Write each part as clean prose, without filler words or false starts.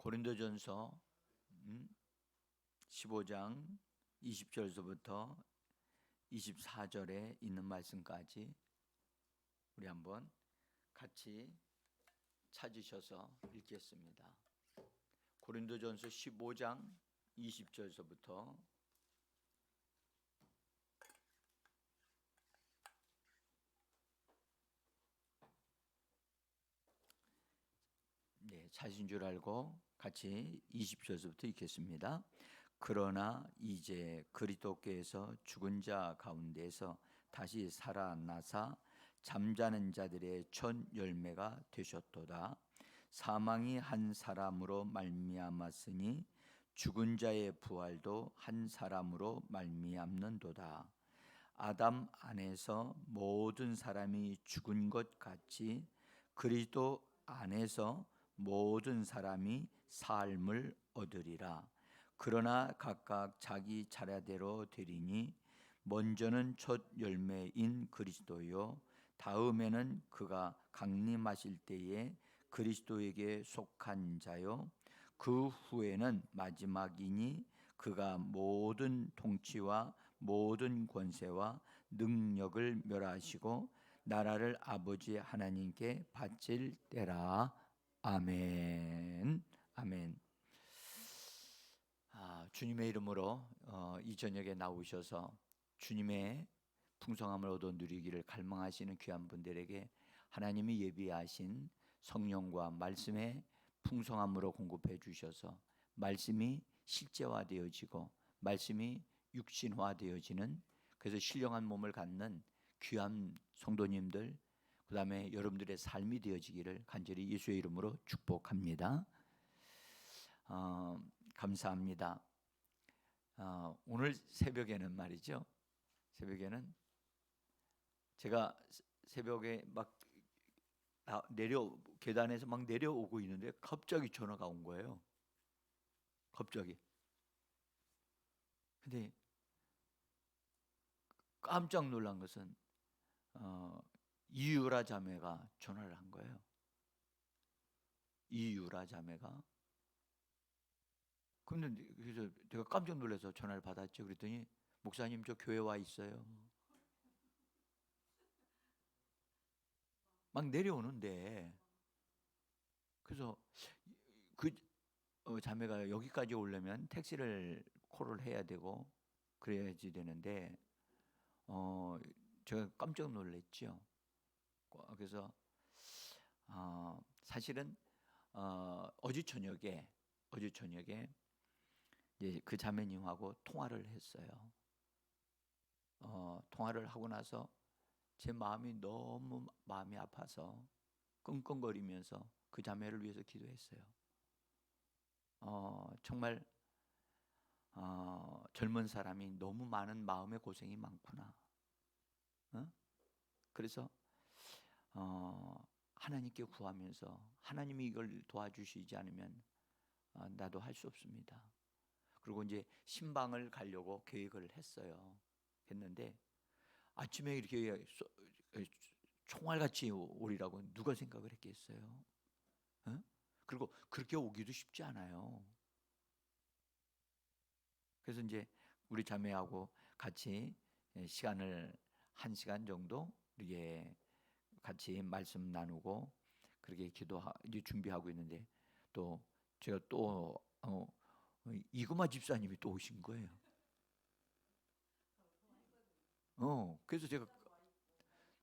고린도전서 15장 20절서부터 24절에 있는 말씀까지 우리 한번 같이 찾으셔서 읽겠습니다. 고린도전서 15장 20절서부터 찾은 줄 알고 같이 20절서부터 읽겠습니다. 그러나 이제 그리스도께서 죽은 자 가운데서 다시 살아나사 잠자는 자들의 첫 열매가 되셨도다. 사망이 한 사람으로 말미암았으니 죽은 자의 부활도 한 사람으로 말미암는도다. 아담 안에서 모든 사람이 죽은 것 같이 그리스도 안에서 모든 사람이 삶을 얻으리라. 그러나 각각 자기 차례대로 되리니 먼저는 첫 열매인 그리스도요, 다음에는 그가 강림하실 때에 그리스도에게 속한 자요, 그 후에는 마지막이니 그가 모든 통치와 모든 권세와 능력을 멸하시고 나라를 아버지 하나님께 바칠 때라. 아멘. 아멘. 주님의 이름으로 이 저녁에 나오셔서 주님의 풍성함을 얻어 누리기를 갈망하시는 귀한 분들에게 하나님이 예비하신 성령과 말씀의 풍성함으로 공급해 주셔서 말씀이 실제화되어지고 말씀이 육신화되어지는, 그래서 신령한 몸을 갖는 귀한 성도님들, 그 다음에 여러분들의 삶이 되어지기를 간절히 예수의 이름으로 축복합니다. 감사합니다. 오늘 새벽에는 말이죠, 새벽에는 제가 새벽에 막 계단에서 막 내려오고 있는데 갑자기 전화가 온 거예요. 갑자기. 근데 깜짝 놀란 것은 이유라 자매가 전화를 한 거예요. 이유라 자매가. 근데 그래서 제가 깜짝 놀라서 전화를 받았죠. 그랬더니 목사님, 저 교회 와 있어요. 막 내려오는데, 그래서 그 자매가 여기까지 오려면 택시를 콜을 해야 되고 그래야지 되는데 제가 깜짝 놀랐죠. 그래서 사실은 어제 저녁에 이제 그 자매님하고 통화를 했어요. 통화를 하고 나서 제 마음이 너무 마음이 아파서 끙끙거리면서 그 자매를 위해서 기도했어요. 정말 젊은 사람이 너무 많은 마음의 고생이 많구나. 그래서 하나님께 구하면서 하나님이 이걸 도와주시지 않으면 나도 할 수 없습니다. 그리고 이제 신방을 가려고 계획을 했는데 아침에 이렇게 총알같이 오리라고 누가 생각을 했겠어요? 그리고 그렇게 오기도 쉽지 않아요. 그래서 이제 우리 자매하고 같이 시간을 1시간 정도 이렇게 같이 말씀 나누고 그렇게 이제 준비하고 있는데 또 제가 또 이구마 집사님이 또 오신 거예요. 그래서 제가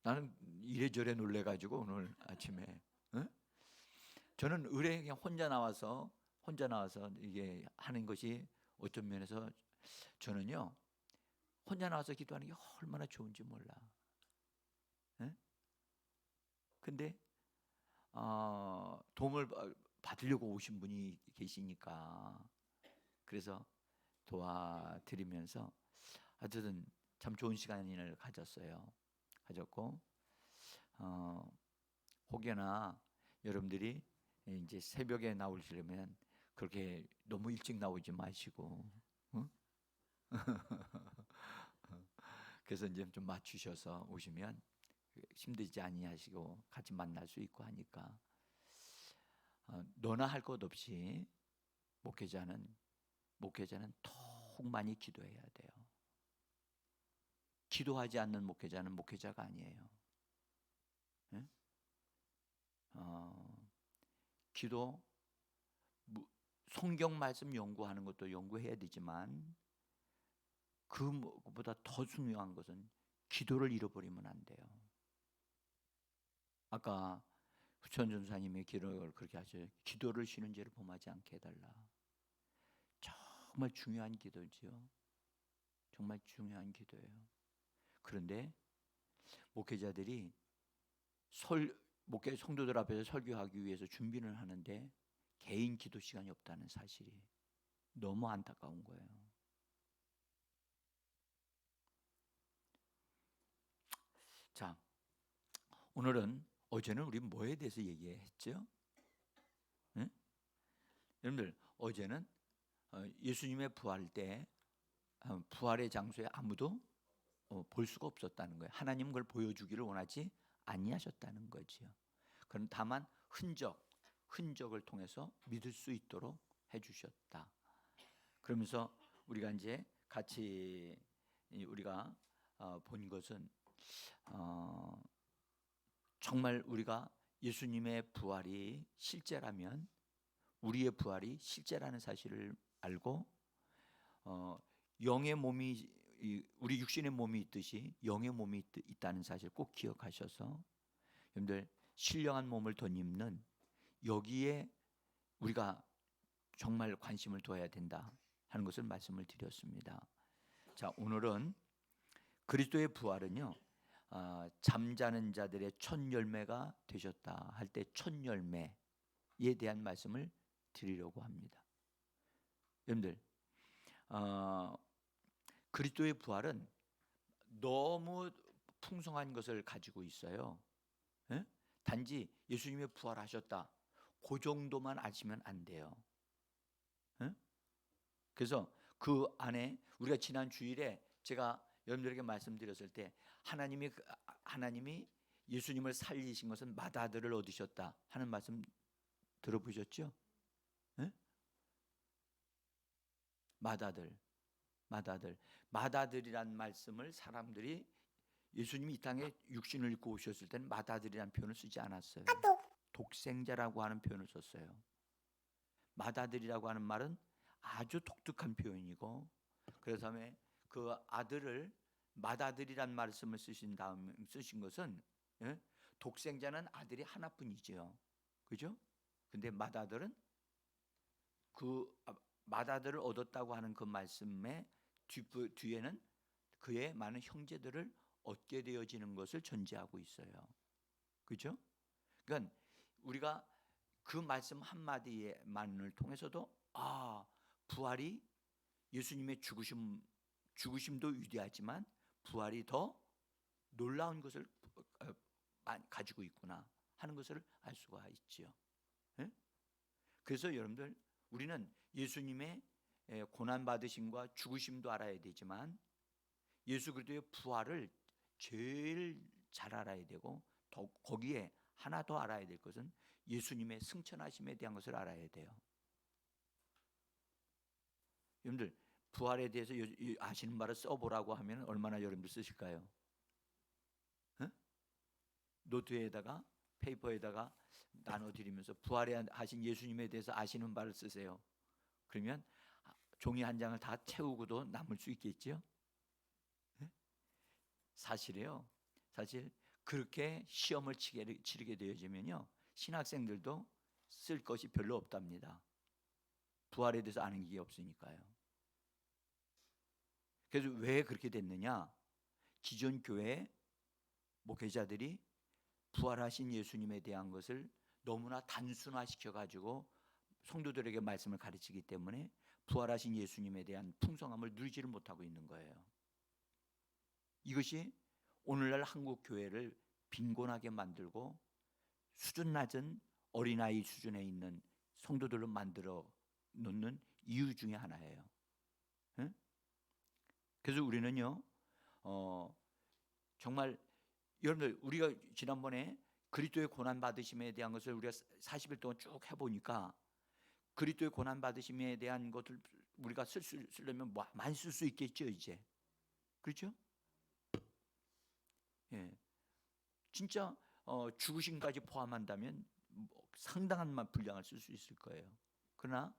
나는 이래저래 놀래가지고 오늘 아침에 저는 의뢰 그냥 혼자 나와서 이게 하는 것이 어떤 면에서 저는요, 혼자 나와서 기도하는 게 얼마나 좋은지 몰라. 근데 도움을 받으려고 오신 분이 계시니까 그래서 도와드리면서 하여튼 참 좋은 시간을 가졌고 혹여나 여러분들이 이제 새벽에 나오시려면 그렇게 너무 일찍 나오지 마시고 그래서 이제 좀 맞추셔서 오시면 힘들지 아니하시고 같이 만날 수 있고 하니까 너나 할 것 없이 목회자는 더욱 많이 기도해야 돼요. 기도하지 않는 목회자는 목회자가 아니에요. 네? 기도, 성경 말씀 연구하는 것도 연구해야 되지만 그보다 더 중요한 것은 기도를 잃어버리면 안 돼요. 아까 후천 전사님의 기도를 그렇게 하셔요. 기도를 쉬는 죄를 범하지 않게 해달라. 정말 중요한 기도죠. 정말 중요한 기도예요. 그런데 목회자들이 목회 성도들 앞에서 설교하기 위해서 준비를 하는데 개인 기도 시간이 없다는 사실이 너무 안타까운 거예요. 자, 오늘은 어제는 우리 뭐에 대해서 얘기했죠? 응? 여러분들 어제는 예수님의 부활 때 부활의 장소에 아무도 볼 수가 없었다는 거예요. 하나님 그걸 보여주기를 원하지 아니하셨다는 거지요. 그럼 다만 흔적을 통해서 믿을 수 있도록 해주셨다. 그러면서 우리가 이제 같이 우리가 본 것은 정말 우리가 예수님의 부활이 실제라면 우리의 부활이 실제라는 사실을 알고 영의 몸이 우리 육신의 몸이 있듯이 영의 몸이 있다는 사실 꼭 기억하셔서 여러분들 신령한 몸을 덧입는 여기에 우리가 정말 관심을 둬야 된다 하는 것을 말씀을 드렸습니다. 자, 오늘은 그리스도의 부활은요 잠자는 자들의 첫 열매가 되셨다 할 때 첫 열매에 대한 말씀을 드리려고 합니다. 여러분들 그리스도의 부활은 너무 풍성한 것을 가지고 있어요. 에? 단지 예수님의 부활하셨다 그 정도만 아시면 안 돼요. 에? 그래서 그 안에 우리가 지난 주일에 제가 여러분들에게 말씀드렸을 때 하나님이 예수님을 살리신 것은 맏아들을 얻으셨다 하는 말씀 들어보셨죠? 에? 맏아들이란 말씀을 사람들이 예수님이 이 땅에 육신을 입고 오셨을 때는 맏아들이라는 표현을 쓰지 않았어요. 독생자라고 하는 표현을 썼어요. 맏아들이라고 하는 말은 아주 독특한 표현이고 그래서 그 아들을 맏아들이란 말씀을 쓰신 것은 독생자는 아들이 하나뿐이죠. 그죠? 근데 맏아들은 그 맏아들을 얻었다고 하는 그 말씀의 뒤에는 그의 많은 형제들을 얻게 되어지는 것을 전제하고 있어요. 그죠? 그러니까 우리가 그 말씀 한마디만을 통해서도 부활이 예수님의 죽으심도 위대하지만 부활이 더 놀라운 것을 가지고 있구나 하는 것을 알 수가 있지요. 네? 그래서 여러분들 우리는 예수님의 고난 받으심과 죽으심도 알아야 되지만 예수 그리스도의 부활을 제일 잘 알아야 되고 거기에 하나 더 알아야 될 것은 예수님의 승천하심에 대한 것을 알아야 돼요. 여러분들 부활에 대해서 아시는 바를 써보라고 하면 얼마나 여러분들 쓰실까요? 노트에다가 페이퍼에다가 나눠드리면서 부활에 하신 예수님에 대해서 아시는 바를 쓰세요. 그러면 종이 한 장을 다 채우고도 남을 수 있겠죠? 사실이에요. 사실 그렇게 시험을 치르게 되어지면요 신학생들도 쓸 것이 별로 없답니다. 부활에 대해서 아는 게 없으니까요. 그래서 왜 그렇게 됐느냐? 기존 교회 목회자들이 부활하신 예수님에 대한 것을 너무나 단순화시켜 가지고 성도들에게 말씀을 가르치기 때문에 부활하신 예수님에 대한 풍성함을 누리지를 못하고 있는 거예요. 이것이 오늘날 한국 교회를 빈곤하게 만들고 수준 낮은 어린아이 수준에 있는 성도들로 만들어 놓는 이유 중에 하나예요. 네? 그래서 우리는요 정말 여러분들 우리가 지난번에 그리스도의 고난 받으심에 대한 것을 우리가 40일 동안 쭉 해보니까 그리스도의 고난 받으심에 대한 것을 우리가 쓰려면 많이 쓸 수 있겠죠 이제. 그렇죠? 예, 진짜 죽으심까지 포함한다면 상당한 분량을 쓸 수 있을 거예요. 그러나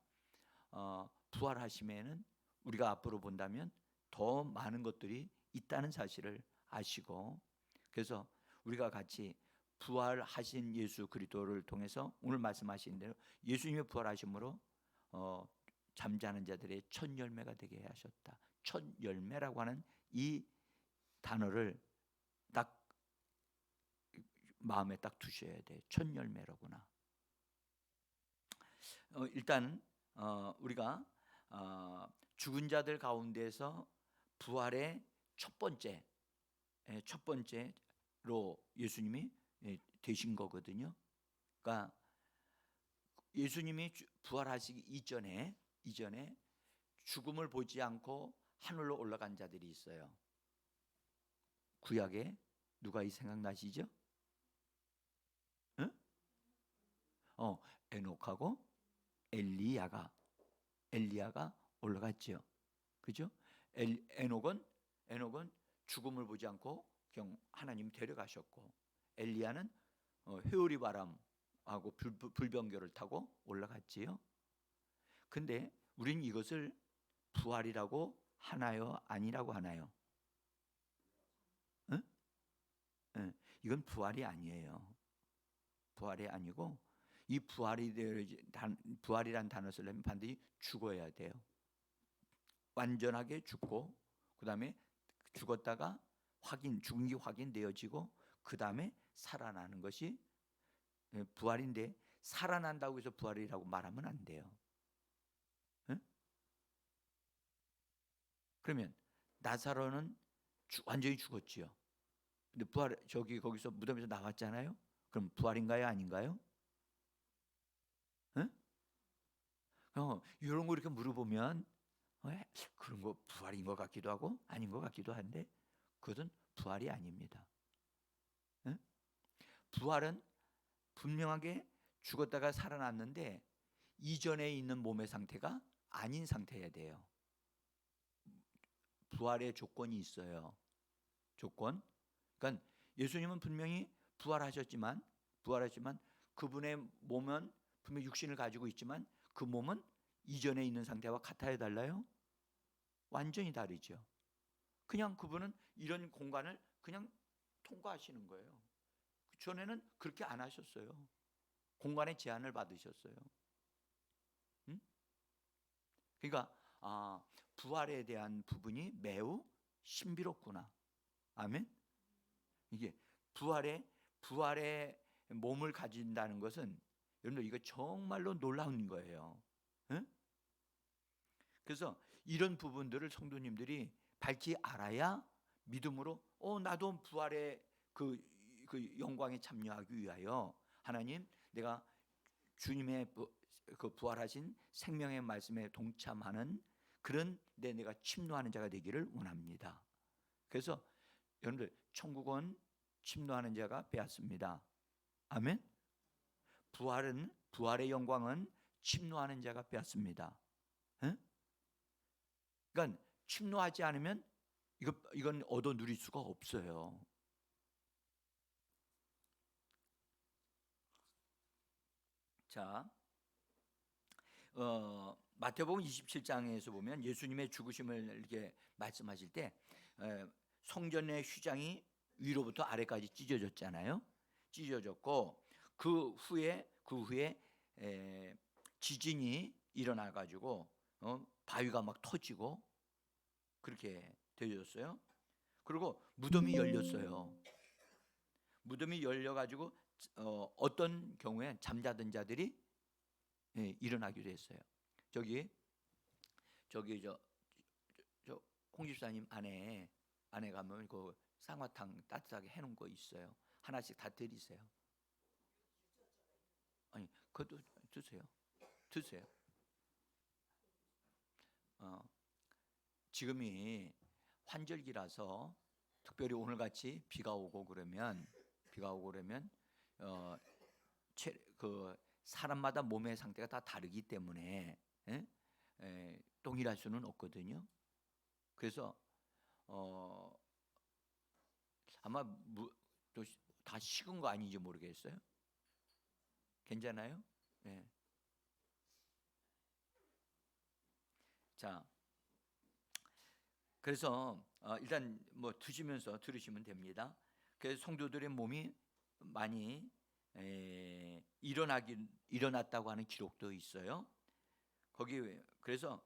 부활하심에는 우리가 앞으로 본다면 더 많은 것들이 있다는 사실을 아시고, 그래서 우리가 같이 부활하신 예수 그리스도를 통해서 오늘 말씀하신 대로 예수님의 부활하심으로 잠자는 자들의 첫 열매가 되게 하셨다. 첫 열매라고 하는 이 단어를 딱 마음에 딱 두셔야 돼. 첫 열매로구나. 일단 우리가 죽은 자들 가운데서 부활의 첫 번째로 예수님이 되신 거거든요. 그러니까 예수님이 부활하시기 이전에 죽음을 보지 않고 하늘로 올라간 자들이 있어요. 구약에 누가 이 생각나시죠? 응? 에녹하고 엘리야가 올라갔죠. 그죠? 에녹은 죽음을 보지 않고 그냥 하나님이 데려가셨고, 엘리야는 회오리 바람하고 불병교를 타고 올라갔지요. 근데 우리는 이것을 부활이라고 하나요? 아니라고 하나요? 응? 응. 이건 부활이 아니에요. 부활이 아니고, 이 부활이란 단어 쓰려면 반드시 죽어야 돼요. 완전하게 죽고, 그 다음에 죽었다가 죽은 게 확인되어지고, 그 다음에 살아나는 것이 부활인데, 살아난다고 해서 부활이라고 말하면 안 돼요. 응? 그러면 나사로는 완전히 죽었지요. 근데 거기서 무덤에서 나왔잖아요. 그럼 부활인가요, 아닌가요? 응? 이런 거 이렇게 물어보면 그런 거 부활인 것 같기도 하고 아닌 것 같기도 한데, 그것은 부활이 아닙니다. 응? 부활은 분명하게 죽었다가 살아났는데 이전에 있는 몸의 상태가 아닌 상태여야 돼요. 부활의 조건이 있어요. 조건. 그러니까 예수님은 분명히 부활하셨지만 그분의 몸은 분명히 육신을 가지고 있지만 그 몸은 이전에 있는 상태와 같아야 달라요? 완전히 다르죠. 그냥 그분은 이런 공간을 그냥 통과하시는 거예요. 전에는 그렇게 안 하셨어요. 공간의 제한을 받으셨어요. 응? 그러니까 부활에 대한 부분이 매우 신비롭구나. 아멘. 이게 부활의 몸을 가진다는 것은 여러분들 이거 정말로 놀라운 거예요. 응? 그래서 이런 부분들을 성도님들이 밝히 알아야 믿음으로 나도 부활의 그 영광에 참여하기 위하여 하나님, 내가 주님의 그 부활하신 생명의 말씀에 동참하는 그런 내가 침노하는 자가 되기를 원합니다. 그래서 여러분들 천국은 침노하는 자가 빼앗습니다. 아멘. 부활의 영광은 침노하는 자가 빼앗습니다. 응? 그러니까 침노하지 않으면 이건 얻어 누릴 수가 없어요. 자, 마태복음 27장에서 보면 예수님의 죽으심을 이렇게 말씀하실 때 성전의 휘장이 위로부터 아래까지 찢어졌잖아요. 찢어졌고 그 후에 지진이 일어나 가지고 바위가 막 터지고 그렇게 되어졌어요. 그리고 무덤이 열렸어요. 무덤이 열려 가지고 어떤 경우에 잠자던 자들이 일어나기도 했어요. 저기 홍 집사님 안에 가면 그 쌍화탕 따뜻하게 해놓은 거 있어요. 하나씩 다 드리세요. 아니, 그것도 드세요. 지금이 환절기라서 특별히 오늘 같이 비가 오고 그러면 그 사람마다 몸의 상태가 다 다르기 때문에 동일할 수는 없거든요. 그래서 아마 또 다 식은 거 아닌지 모르겠어요. 괜찮아요? 네. 자, 그래서 일단 뭐 드시면서 들으시면 됩니다. 그래서 성도들의 몸이 많이 일어났다고 하는 기록도 있어요. 거기 그래서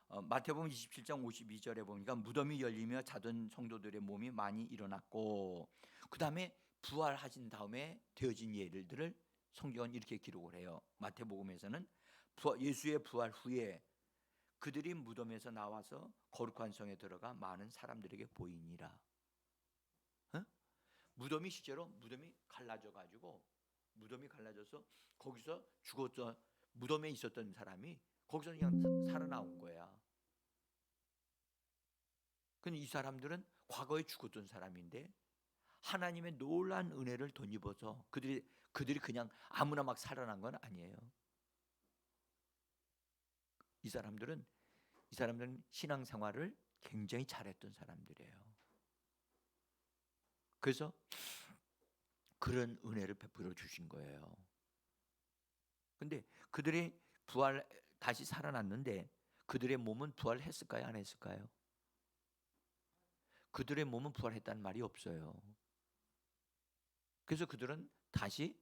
마태복음 27장 52절에 보니까 무덤이 열리며 자던 성도들의 몸이 많이 일어났고, 그 다음에 부활하신 다음에 되어진 예들을 성경은 이렇게 기록을 해요. 마태복음에서는 예수의 부활 후에 그들이 무덤에서 나와서 거룩한 성에 들어가 많은 사람들에게 보이니라. 무덤이 실제로 무덤이 갈라져서 거기서 죽었던, 무덤에 있었던 사람이 거기서 그냥 살아나온 거야. 근데 이 사람들은 과거에 죽었던 사람인데 하나님의 놀라운 은혜를 덧입어서 그들이 그냥 아무나 막 살아난 건 아니에요. 이 사람들은 신앙생활을 굉장히 잘했던 사람들이에요. 그래서 그런 은혜를 베풀어 주신 거예요. 근데 그들이 다시 살아났는데 그들의 몸은 부활했을까요? 안 했을까요? 그들의 몸은 부활했다는 말이 없어요. 그래서 그들은 다시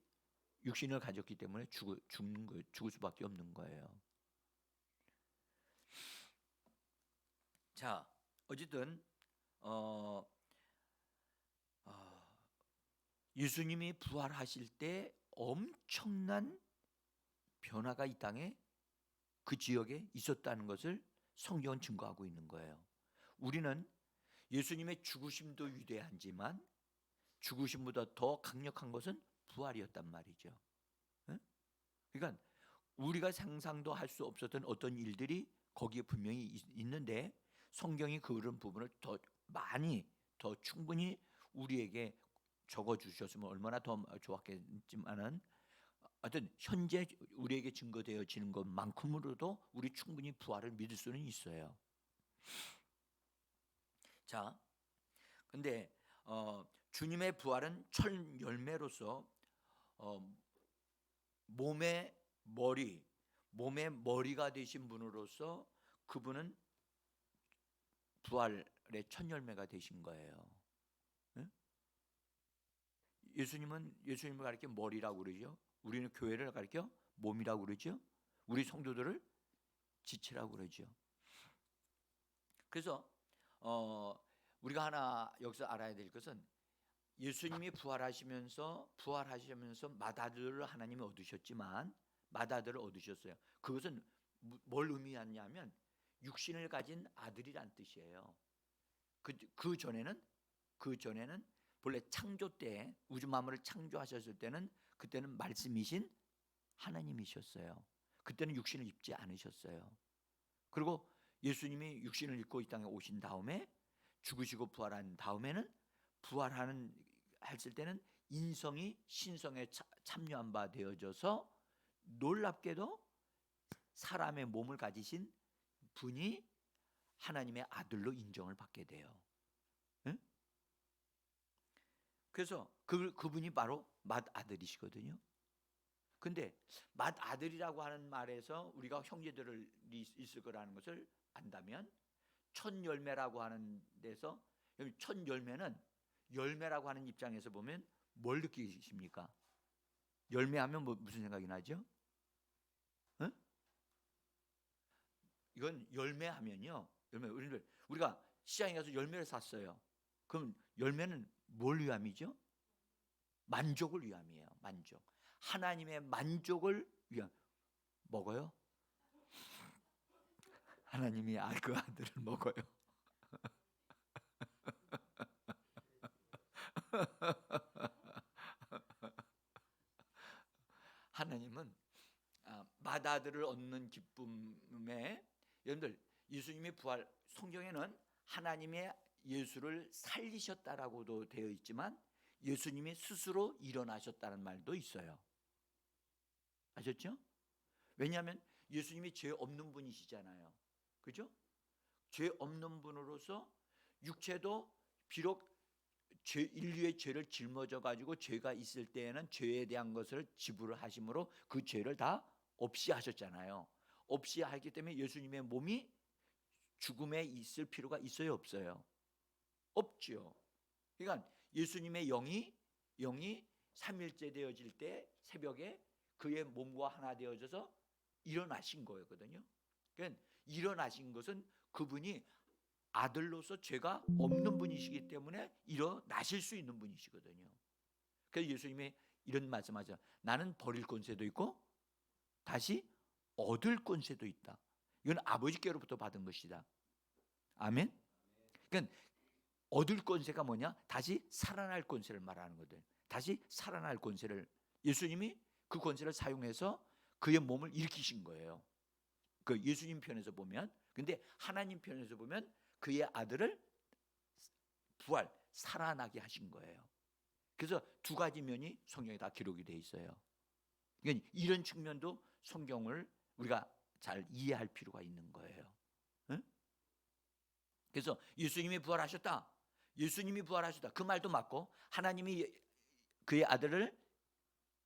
육신을 가졌기 때문에 죽을 수밖에 없는 거예요. 자, 어쨌든 예수님이 부활하실 때 엄청난 변화가 이 땅에 그 지역에 있었다는 것을 성경은 증거하고 있는 거예요. 우리는 예수님의 죽으심도 위대하지만 죽으심보다 더 강력한 것은 부활이었단 말이죠. 그러니까 우리가 상상도 할 수 없었던 어떤 일들이 거기에 분명히 있는데 성경이 그런 부분을 더 많이 더 충분히 우리에게 적어주셨으면 얼마나 더 좋았겠지만은, 하여튼 현재 우리에게 증거되어지는 것만큼으로도 우리 충분히 부활을 믿을 수는 있어요. 자, 근데 주님의 부활은 첫 열매로서 몸의 머리가 되신 분으로서 그분은 부활의 첫 열매가 되신 거예요. 예수님을 가리켜 머리라고 그러죠. 우리는 교회를 가리켜 몸이라고 그러죠. 우리 성도들을 지체라고 그러죠. 그래서 우리가 하나 여기서 알아야 될 것은 예수님이 부활하시면서 맏아들을 하나님이 얻으셨지만 맏아들을 얻으셨어요. 그것은 뭘 의미하냐면 육신을 가진 아들이란 뜻이에요. 그 전에는 본래 창조 때 우주 만물을 창조하셨을 때는 그때는 말씀이신 하나님이셨어요. 그때는 육신을 입지 않으셨어요. 그리고 예수님이 육신을 입고 이 땅에 오신 다음에 죽으시고 부활한 다음에는 했을 때는 인성이 신성에 참여한 바 되어져서 놀랍게도 사람의 몸을 가지신 분이 하나님의 아들로 인정을 받게 돼요. 응? 그래서 그분이 바로 맏아들이시거든요. 근데 맏아들이라고 하는 말에서 우리가 형제들이 있을 거라는 것을 안다면 첫 열매라고 하는 데서, 첫 열매는 열매라고 하는 입장에서 보면 뭘 느끼십니까? 열매하면 무슨 생각이 나죠? 응? 이건 열매하면요. 우리가 시장에 가서 열매를 샀어요. 그럼 열매는 뭘 위함이죠? 만족을 위함이에요. 만족. 하나님의 만족을 위함. 먹어요? 하나님이 그 아들을 먹어요. 하나님은 맏아들을 얻는 기쁨에, 여러분들 예수님이 부활, 성경에는 하나님의 예수를 살리셨다라고도 되어 있지만 예수님이 스스로 일어나셨다는 말도 있어요. 아셨죠? 왜냐하면 예수님이 죄 없는 분이시잖아요. 그죠? 죄 없는 분으로서 육체도 비록 인류의 죄를 짊어져 가지고 죄가 있을 때에는 죄에 대한 것을 지불을 하심으로 그 죄를 다 없이 하셨잖아요. 없이 하기 때문에 예수님의 몸이 죽음에 있을 필요가 있어요, 없어요? 없죠. 그러니까 예수님의 영이 삼일째 되어질 때 새벽에 그의 몸과 하나 되어져서 일어나신 거거든요. 그러니까 일어나신 것은 그분이 아들로서 죄가 없는 분이시기 때문에 일어나실 수 있는 분이시거든요. 그래서 예수님이 이런 말씀하죠. 나는 버릴 권세도 있고 다시 얻을 권세도 있다. 이건 아버지께로부터 받은 것이다. 아멘. 그러니까 얻을 권세가 뭐냐? 다시 살아날 권세를 말하는 거든. 다시 살아날 권세를 예수님이 그 권세를 사용해서 그의 몸을 일으키신 거예요. 그 예수님 편에서 보면, 근데 하나님 편에서 보면 그의 아들을 부활, 살아나게 하신 거예요. 그래서 두 가지 면이 성경에 다 기록이 돼 있어요. 그러니까 이런 측면도 성경을 우리가 잘 이해할 필요가 있는 거예요. 응? 그래서 예수님이 부활하셨다. 예수님이 부활하셨다. 그 말도 맞고 하나님이 그의 아들을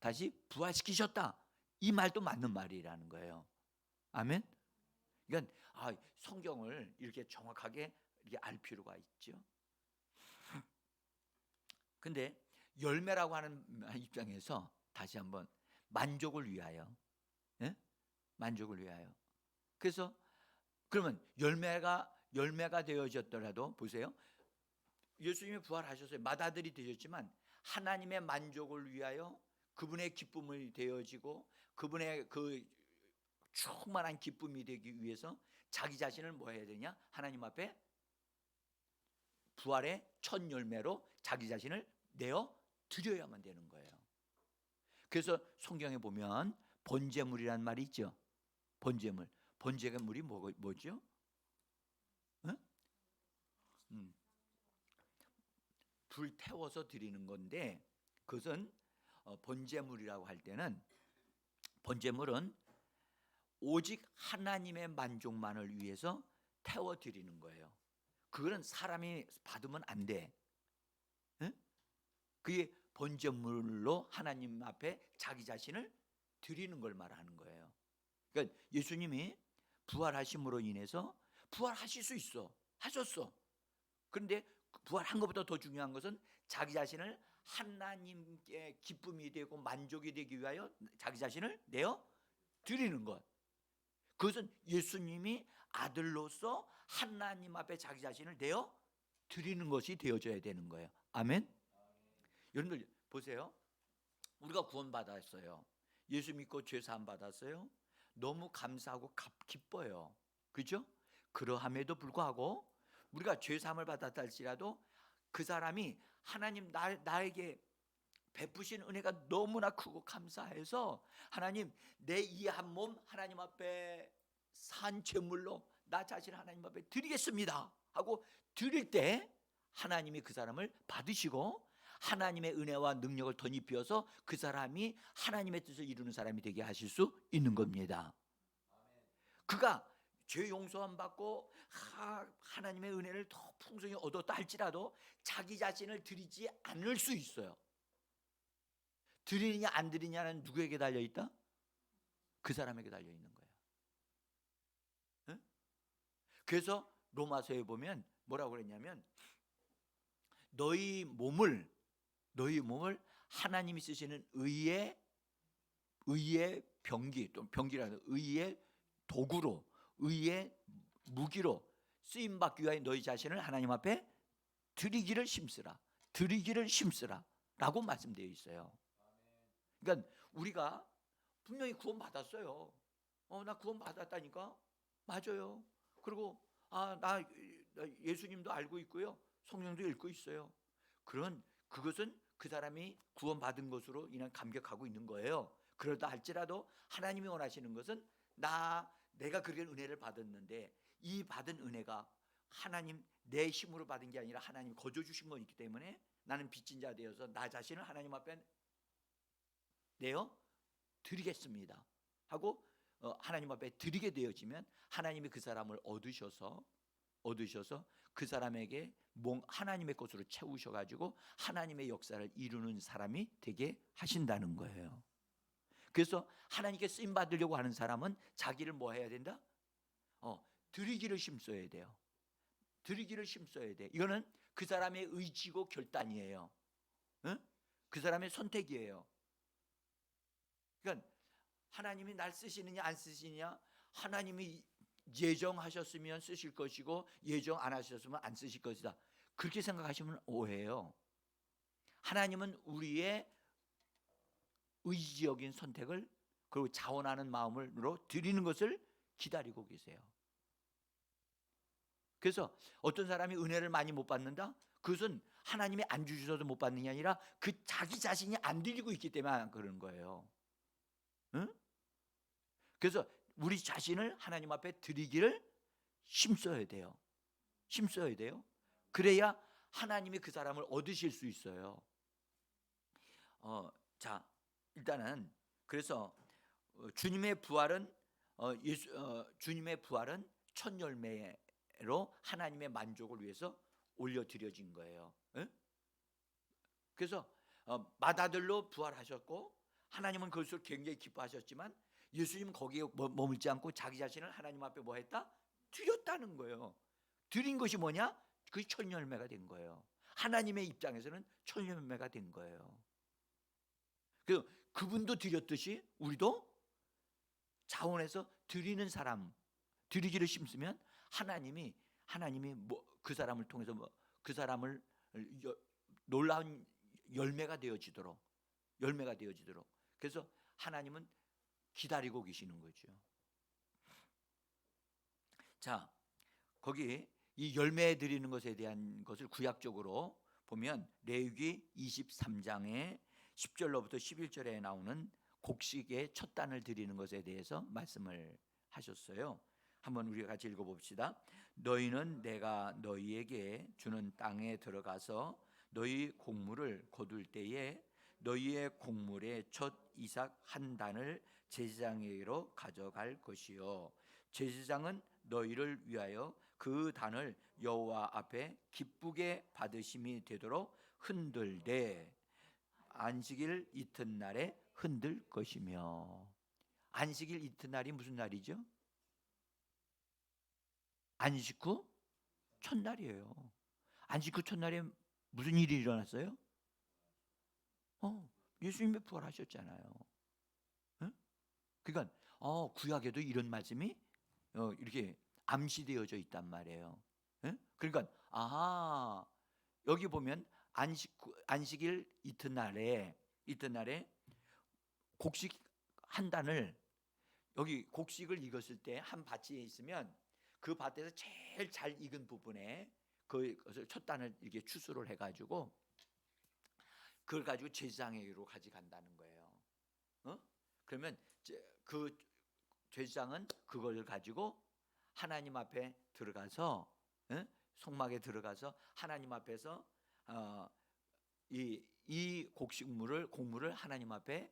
다시 부활시키셨다. 이 말도 맞는 말이라는 거예요. 아멘. 그러니까 성경을 이렇게 정확하게 이렇게 알 필요가 있죠. 근데 열매라고 하는 입장에서 다시 한번 만족을 위하여, 예? 만족을 위하여. 그래서 그러면 열매가 되어졌더라도 보세요. 예수님이 부활하셨어요. 맏아들이 되셨지만 하나님의 만족을 위하여 그분의 기쁨을 되어지고 그분의 그 충만한 기쁨이 되기 위해서 자기 자신을 뭐 해야 되냐? 하나님 앞에 부활의 첫 열매로 자기 자신을 내어 드려야만 되는 거예요. 그래서 성경에 보면 번제물이란 말이 있죠. 번제물. 번제물이 뭐죠? 응? 불 태워서 드리는 건데 그것은 번제물이라고 할 때는 번제물은 오직 하나님의 만족만을 위해서 태워 드리는 거예요. 그거는 사람이 받으면 안 돼. 응? 그게 번제물로 하나님 앞에 자기 자신을 드리는 걸 말하는 거예요. 그러니까 예수님이 부활하심으로 인해서 부활하실 수 있어. 하셨어. 그런데 부활한 것보다 더 중요한 것은 자기 자신을 하나님께 기쁨이 되고 만족이 되기 위하여 자기 자신을 내어 드리는 것. 그것은 예수님이 아들로서 하나님 앞에 자기 자신을 내어 드리는 것이 되어져야 되는 거예요. 아멘. 여러분들 보세요. 우리가 구원받았어요. 예수 믿고 죄 사함 받았어요. 너무 감사하고 기뻐요. 그렇죠? 그러함에도 불구하고 우리가 죄 사함을 받았다 할지라도 그 사람이 하나님 나에게 베푸신 은혜가 너무나 크고 감사해서 하나님 내 이 한 몸 하나님 앞에 산 제물로 나 자신을 하나님 앞에 드리겠습니다 하고 드릴 때 하나님이 그 사람을 받으시고 하나님의 은혜와 능력을 덧입혀서 그 사람이 하나님의 뜻을 이루는 사람이 되게 하실 수 있는 겁니다. 그가 죄 용서함 받고 하나님의 은혜를 더 풍성히 얻었다 할지라도 자기 자신을 드리지 않을 수 있어요. 드리느냐 안 드리냐는 누구에게 달려있다? 그 사람에게 달려있는 거예요. 응? 그래서 로마서에 보면 뭐라고 그랬냐면 너희 몸을 하나님이 쓰시는 의의 병기, 또 병기라는 의의 도구로, 의의 무기로 쓰임받기 위하여 너희 자신을 하나님 앞에 드리기를 힘쓰라 라고 말씀되어 있어요. 그러니까 우리가 분명히 구원받았어요. 나 구원받았다니까? 맞아요. 그리고 나 예수님도 알고 있고요. 성경도 읽고 있어요. 그것은 그 사람이 구원받은 것으로 인한 감격하고 있는 거예요. 그러다 할지라도 하나님이 원하시는 것은 내가 그렇게 은혜를 받았는데 이 받은 은혜가 하나님 내 힘으로 받은 게 아니라 하나님 거저 주신 거기 때문에 나는 빚진 자 되어서 나 자신을 하나님 앞에 내어 드리겠습니다 하고 하나님 앞에 드리게 되어지면 하나님이 그 사람을 얻으셔서 그 사람에게 하나님의 것으로 채우셔가지고 하나님의 역사를 이루는 사람이 되게 하신다는 거예요. 그래서 하나님께 쓰임 받으려고 하는 사람은 자기를 뭐 해야 된다? 드리기를 힘써야 돼요. 드리기를 힘써야 돼. 이거는 그 사람의 의지고 결단이에요. 응? 그 사람의 선택이에요. 그러니까 하나님이 날 쓰시느냐 안 쓰시느냐, 하나님이 예정하셨으면 쓰실 것이고 예정 안 하셨으면 안 쓰실 것이다, 그렇게 생각하시면 오해예요. 하나님은 우리의 의지적인 선택을 그리고 자원하는 마음으로 드리는 것을 기다리고 계세요. 그래서 어떤 사람이 은혜를 많이 못 받는다? 그것은 하나님이 안 주셔서 못 받는 게 아니라 그 자기 자신이 안 드리고 있기 때문에 그런 거예요. 응? 그래서 우리 자신을 하나님 앞에 드리기를 힘써야 돼요. 힘써야 돼요. 그래야 하나님이 그 사람을 얻으실 수 있어요. 자, 일단은 그래서 주님의 부활은 주님의 부활은 첫 열매로 하나님의 만족을 위해서 올려드려진 거예요. 응? 그래서 맏아들로 부활하셨고 하나님은 그것을 굉장히 기뻐하셨지만 예수님은 거기에 머물지 않고 자기 자신을 하나님 앞에 뭐 했다? 드렸다는 거예요. 드린 것이 뭐냐? 그게 첫 열매가 된 거예요. 하나님의 입장에서는 첫 열매가 된 거예요. 그래서 그분도 드렸듯이 우리도 자원해서 드리는 사람, 드리기를 힘쓰면 하나님이 그 사람을 통해서 그 사람을 놀라운 열매가 되어지도록 그래서 하나님은 기다리고 계시는 거죠. 자, 거기 이 열매 드리는 것에 대한 것을 구약적으로 보면 레위기 23장에 10절로부터 11절에 나오는 곡식의 첫 단을 드리는 것에 대해서 말씀을 하셨어요. 한번 우리가 같이 읽어봅시다. 너희는 내가 너희에게 주는 땅에 들어가서 너희 곡물을 거둘 때에 너희의 곡물의 첫 이삭 한 단을 제사장에게로 가져갈 것이요, 제사장은 너희를 위하여 그 단을 여호와 앞에 기쁘게 받으심이 되도록 흔들되 안식일 이튿날에 흔들 것이며. 안식일 이튿날이 무슨 날이죠? 안식 후 첫날이에요. 안식 후 첫날에 무슨 일이 일어났어요? 예수님이 부활하셨잖아요. 응? 그러니까 구약에도 이런 말씀이 이렇게 암시되어져 있단 말이에요. 응? 그러니까 여기 보면 안식일 이튿날에 곡식 한 단을, 여기 곡식을 익었을 때 한 밭이 있으면 그 밭에서 제일 잘 익은 부분에 그것을 첫 단을 이렇게 추수를 해가지고 그걸 가지고 제사장에게로 가져간다는 거예요. 그러면 그 제사장은 그걸 가지고 하나님 앞에 들어가서 성막에 들어가서 하나님 앞에서 이 곡물을 하나님 앞에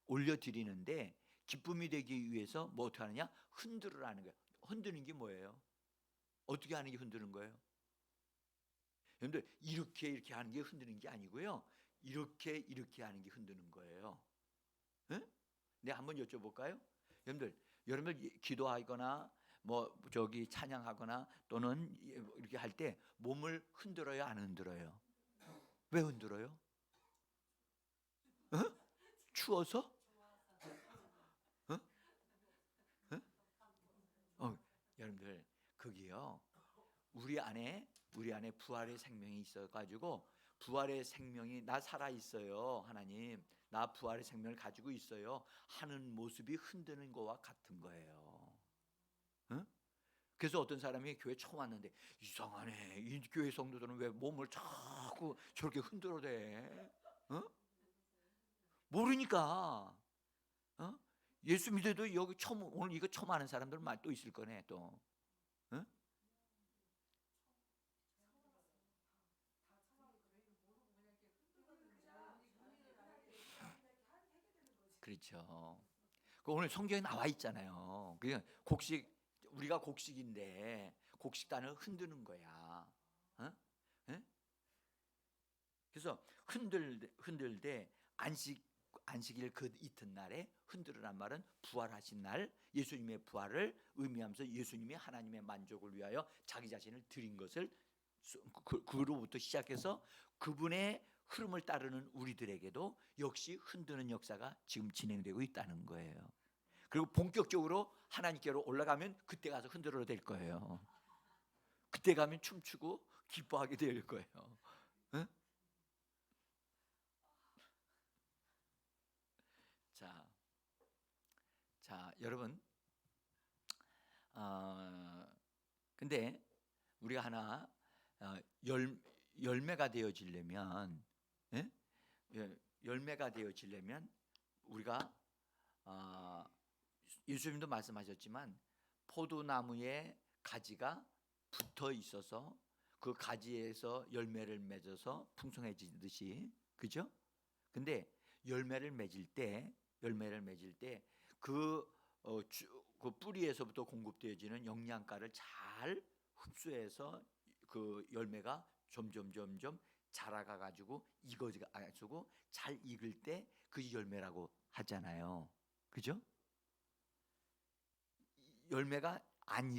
올려드리는데 기쁨이 되기 위해서 뭐 어떻게 하느냐? 흔들으라는 거예요. 흔드는 게 뭐예요? 어떻게 하는 게 흔드는 거예요? 여러분들 이렇게 하는 게 흔드는 게 아니고요, 이렇게 하는 게 흔드는 거예요. 네? 내가 한번 여쭤볼까요? 여러분들 기도하거나 뭐 찬양하거나 또는 이렇게 할 때 몸을 흔들어요, 안 흔들어요? 왜 흔들어요? 추워서? 여러분들 그게요, 우리 안에 부활의 생명이 있어가지고, 부활의 생명이 나 살아 있어요, 하나님 나 부활의 생명을 가지고 있어요 하는 모습이 흔드는 거와 같은 거예요. 응? 그래서 어떤 사람이 교회 처음 왔는데 이상하네, 이 교회 성도들은 왜 몸을 자꾸 저렇게 흔들어대? 모르니까. 예수 믿어도 여기 오늘 이거 처음 아는 사람들은 또 있을 거네 또. 그렇죠. 그 오늘 성경에 나와 있잖아요. 그냥 곡식, 우리가 곡식인데 곡식단을 흔드는 거야. 어? 예? 그래서 흔들 때 안식일 그 이튿날에 흔들으란 말은 부활하신 날 예수님의 부활을 의미하면서 예수님이 하나님의 만족을 위하여 자기 자신을 드린 것을 그로부터 시작해서 그분의 흐름을 따르는 우리들에게도 역시 흔드는 역사가 지금 진행되고 있다는 거예요. 그리고 본격적으로 하나님께로 올라가면 그때 가서 흔들어도 될 거예요. 그때 가면 춤추고 기뻐하게 될 거예요. 응? 자, 여러분, 근데 우리가 하나 어, 열매가 되어지려면, 예? 열매가 되어지려면 우리가 예수님도 말씀하셨지만 포도나무에 가지가 붙어 있어서 그 가지에서 열매를 맺어서 풍성해지듯이, 그죠? 근데 열매를 맺을 때 그 그 뿌리에서부터 공급되어지는 영양가를 잘 흡수해서 그 열매가 점점 자라가 가지고 익어가지고 잘 익을 때 그 열매라고 하잖아요. 그죠? 열매가 안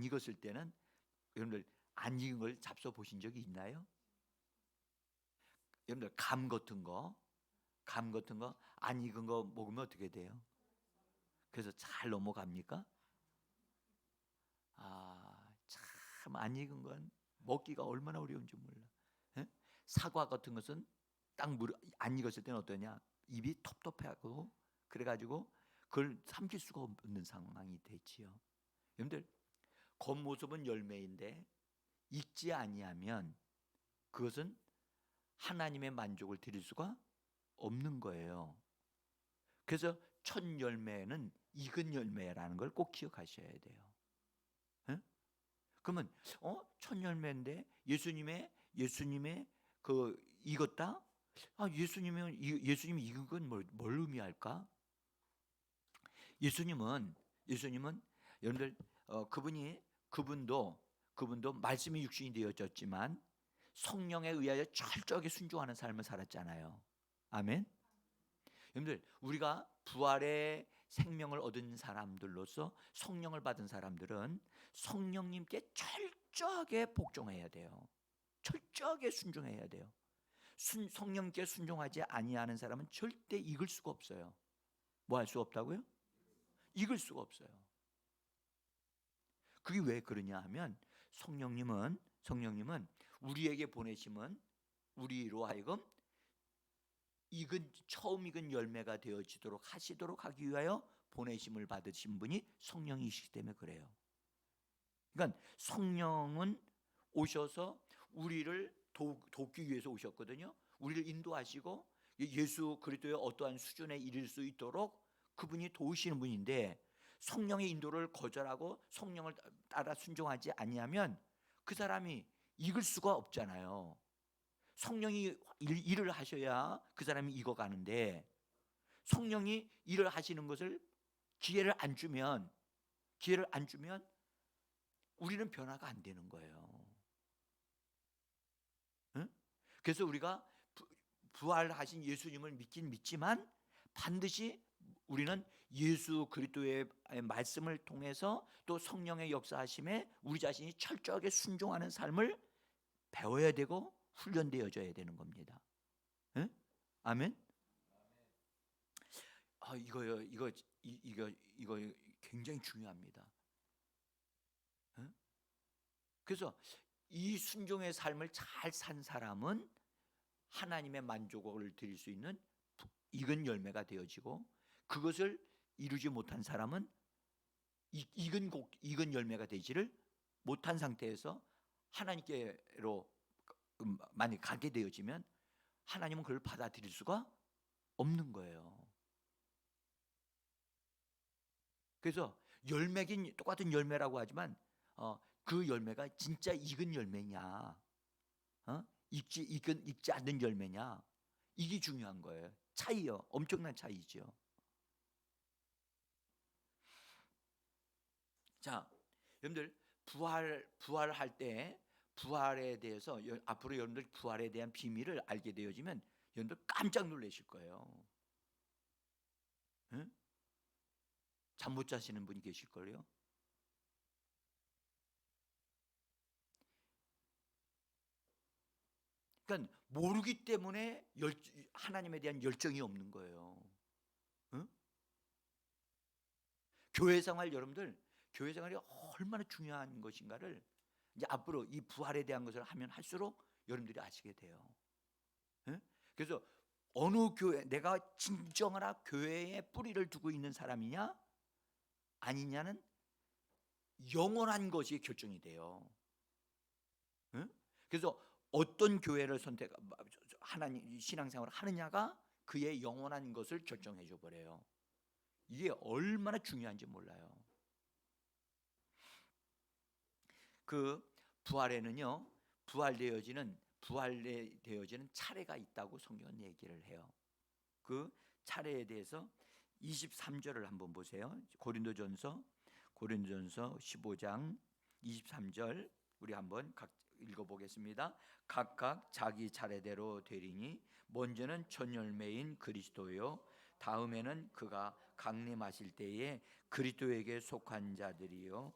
익었을 때는 여러분들 안 익은 걸 잡숴 보신 적이 있나요? 여러분들 감 같은 거 안 익은 거 먹으면 어떻게 돼요? 그래서 잘 넘어갑니까? 참 안 익은 건 먹기가 얼마나 어려운지 몰라. 예? 사과 같은 것은 안 익었을 때는 어떠냐? 입이 텁텁하고 그래가지고 그걸 삼킬 수가 없는 상황이 되지요. 여러분들 겉모습은 열매인데 익지 아니하면 그것은 하나님의 만족을 드릴 수가 없는 거예요. 그래서 첫 열매는 익은 열매라는 걸 꼭 기억하셔야 돼요. 예? 그러면 첫 열매인데 예수님의 그 익었다? 예수님이 익은 건 뭘 의미할까? 예수님은 여러분들 그분도 말씀이 육신이 되어졌지만 성령에 의하여 철저하게 순종하는 삶을 살았잖아요. 아멘. 여러분들 우리가 부활의 생명을 얻은 사람들로서 성령을 받은 사람들은 성령님께 철저하게 복종해야 돼요. 철저하게 순종해야 돼요. 성령께 순종하지 아니하는 사람은 절대 익을 수가 없어요. 뭐 할 수 없다고요? 익을 수가 없어요. 그게 왜 그러냐 하면 성령님은 우리에게 보내심은 우리로 하여금 처음 익은 열매가 되어지도록 하기 위하여 보내심을 받으신 분이 성령이시기 때문에 그래요. 그러니까 성령은 오셔서 우리를 돕기 위해서 오셨거든요. 우리를 인도하시고 예수 그리스도의 어떠한 수준에 이를 수 있도록 그분이 도우시는 분인데 성령의 인도를 거절하고 성령을 따라 순종하지 아니하면 그 사람이 익을 수가 없잖아요. 성령이 일을 하셔야 그 사람이 익어가는데 성령이 일을 하시는 것을 기회를 안 주면 우리는 변화가 안 되는 거예요. 응? 그래서 우리가 부활하신 예수님을 믿긴 믿지만 반드시 우리는 예수 그리스도의 말씀을 통해서 또 성령의 역사하심에 우리 자신이 철저하게 순종하는 삶을 배워야 되고 훈련되어져야 되는 겁니다. 응? 아멘. 이거 굉장히 중요합니다. 응? 그래서 이 순종의 삶을 잘 산 사람은 하나님의 만족을 드릴 수 있는 익은 열매가 되어지고 그것을 이루지 못한 사람은 익은 열매가 되지를 못한 상태에서 하나님께로 만약 가게 되어지면 하나님은 그걸 받아들일 수가 없는 거예요. 그래서 열매긴 똑같은 열매라고 하지만 그 열매가 진짜 익은 열매냐, 익지 않는 열매냐, 이게 중요한 거예요. 차이요. 엄청난 차이죠. 자, 여러분들 부활할 때 부활에 대해서 앞으로 여러분들 부활에 대한 비밀을 알게 되어지면 여러분들 깜짝 놀라실 거예요. 응? 잠 못 자시는 분이 계실 거예요. 그러니까 모르기 때문에 하나님에 대한 열정이 없는 거예요. 응? 교회 생활 여러분들 교회 생활이 얼마나 중요한 것인가를 이제 앞으로 이 부활에 대한 것을 하면 할수록 여러분들이 아시게 돼요. 응? 그래서 어느 교회 내가 진정한 교회에 뿌리를 두고 있는 사람이냐 아니냐는 영원한 것이 결정이 돼요. 응? 그래서 어떤 교회를 하나님 신앙생활을 하느냐가 그의 영원한 것을 결정해 줘 버려요. 이게 얼마나 중요한지 몰라요. 그 부활에는요, 부활되어지는 차례가 있다고 성경은 얘기를 해요. 그 차례에 대해서 23절을 한번 보세요. 고린도전서 15장 23절 우리 한번 읽어보겠습니다. 각각 자기 차례대로 되리니 먼저는 첫 열매인 그리스도요 다음에는 그가 강림하실 때에 그리스도에게 속한 자들이요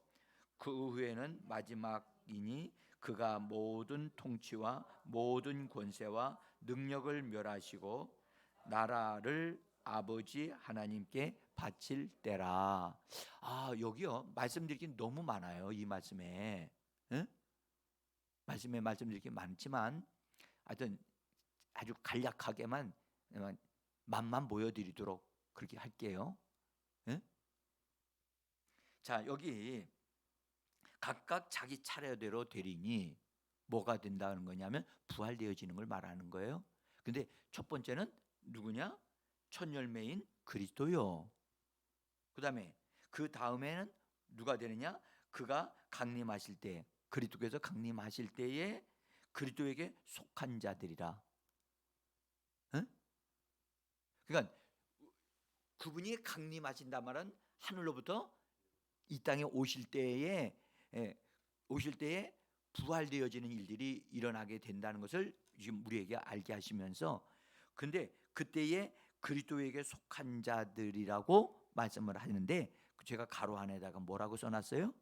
그 후에는 마지막이니 그가 모든 통치와 모든 권세와 능력을 멸하시고 나라를 아버지 하나님께 바칠 때라. 아, 여기요 말씀드리긴 너무 많아요. 이 말씀에. 응? 말씀에 말씀드리긴 많지만 하여튼 아주 간략하게만 맛만 보여드리도록 그렇게 할게요. 응? 자, 여기 각각 자기 차례대로 되리니 뭐가 된다는 거냐면 부활되어지는 걸 말하는 거예요. 근데 첫 번째는 누구냐? 첫 열매인 그리스도요. 그다음에 그 다음에는 누가 되느냐? 그가 강림하실 때 그리스도께서 강림하실 때에 그리스도에게 속한 자들이라. 응? 그러니까 그분이 강림하신다 말은 하늘로부터 이 땅에 예, 오실 때에 부활되어지는 일들이 일어나게 된다는 것을 지금 우리에게 알게 하시면서 근데 그때에 그리스도에게 속한 자들이라고 말씀을 하는데 제가 가로 안에다가 뭐라고 써놨어요?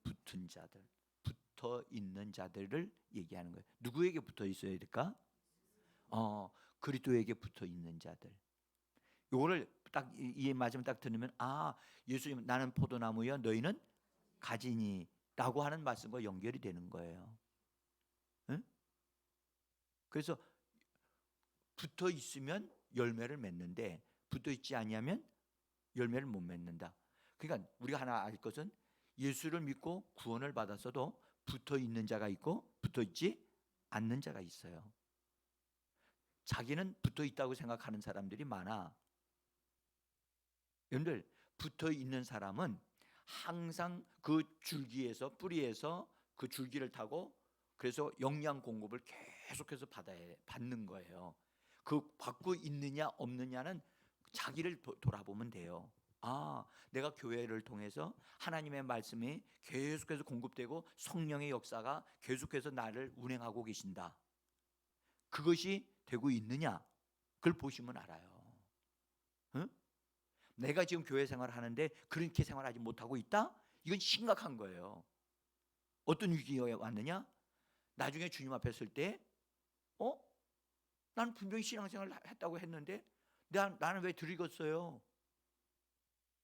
붙은 자들, 붙어 있는 자들을 얘기하는 거예요. 누구에게 붙어 있어야 될까? 그리스도에게 붙어 있는 자들. 요거를 딱 이 말씀 딱 들으면 아 예수님 나는 포도나무여 너희는 가지니라고 하는 말씀과 연결이 되는 거예요. 응? 그래서 붙어 있으면 열매를 맺는데 붙어 있지 아니하면 열매를 못 맺는다. 그러니까 우리가 하나 알 것은 예수를 믿고 구원을 받았어도 붙어 있는 자가 있고 붙어 있지 않는 자가 있어요. 자기는 붙어 있다고 생각하는 사람들이 많아. 여러분들 붙어 있는 사람은 항상 그 줄기에서 뿌리에서 그 줄기를 타고 그래서 영양 공급을 계속해서 받는 거예요. 그 받고 있느냐 없느냐는 자기를 돌아보면 돼요. 아, 내가 교회를 통해서 하나님의 말씀이 계속해서 공급되고 성령의 역사가 계속해서 나를 운행하고 계신다. 그것이 되고 있느냐? 그걸 보시면 알아요. 응? 내가 지금 교회 생활을 하는데 그렇게 생활하지 못하고 있다? 이건 심각한 거예요. 어떤 위기가 왔느냐? 나중에 주님 앞에 설 때, 어? 나는 분명히 신앙생활을 했다고 했는데 나는 왜 들익었어요?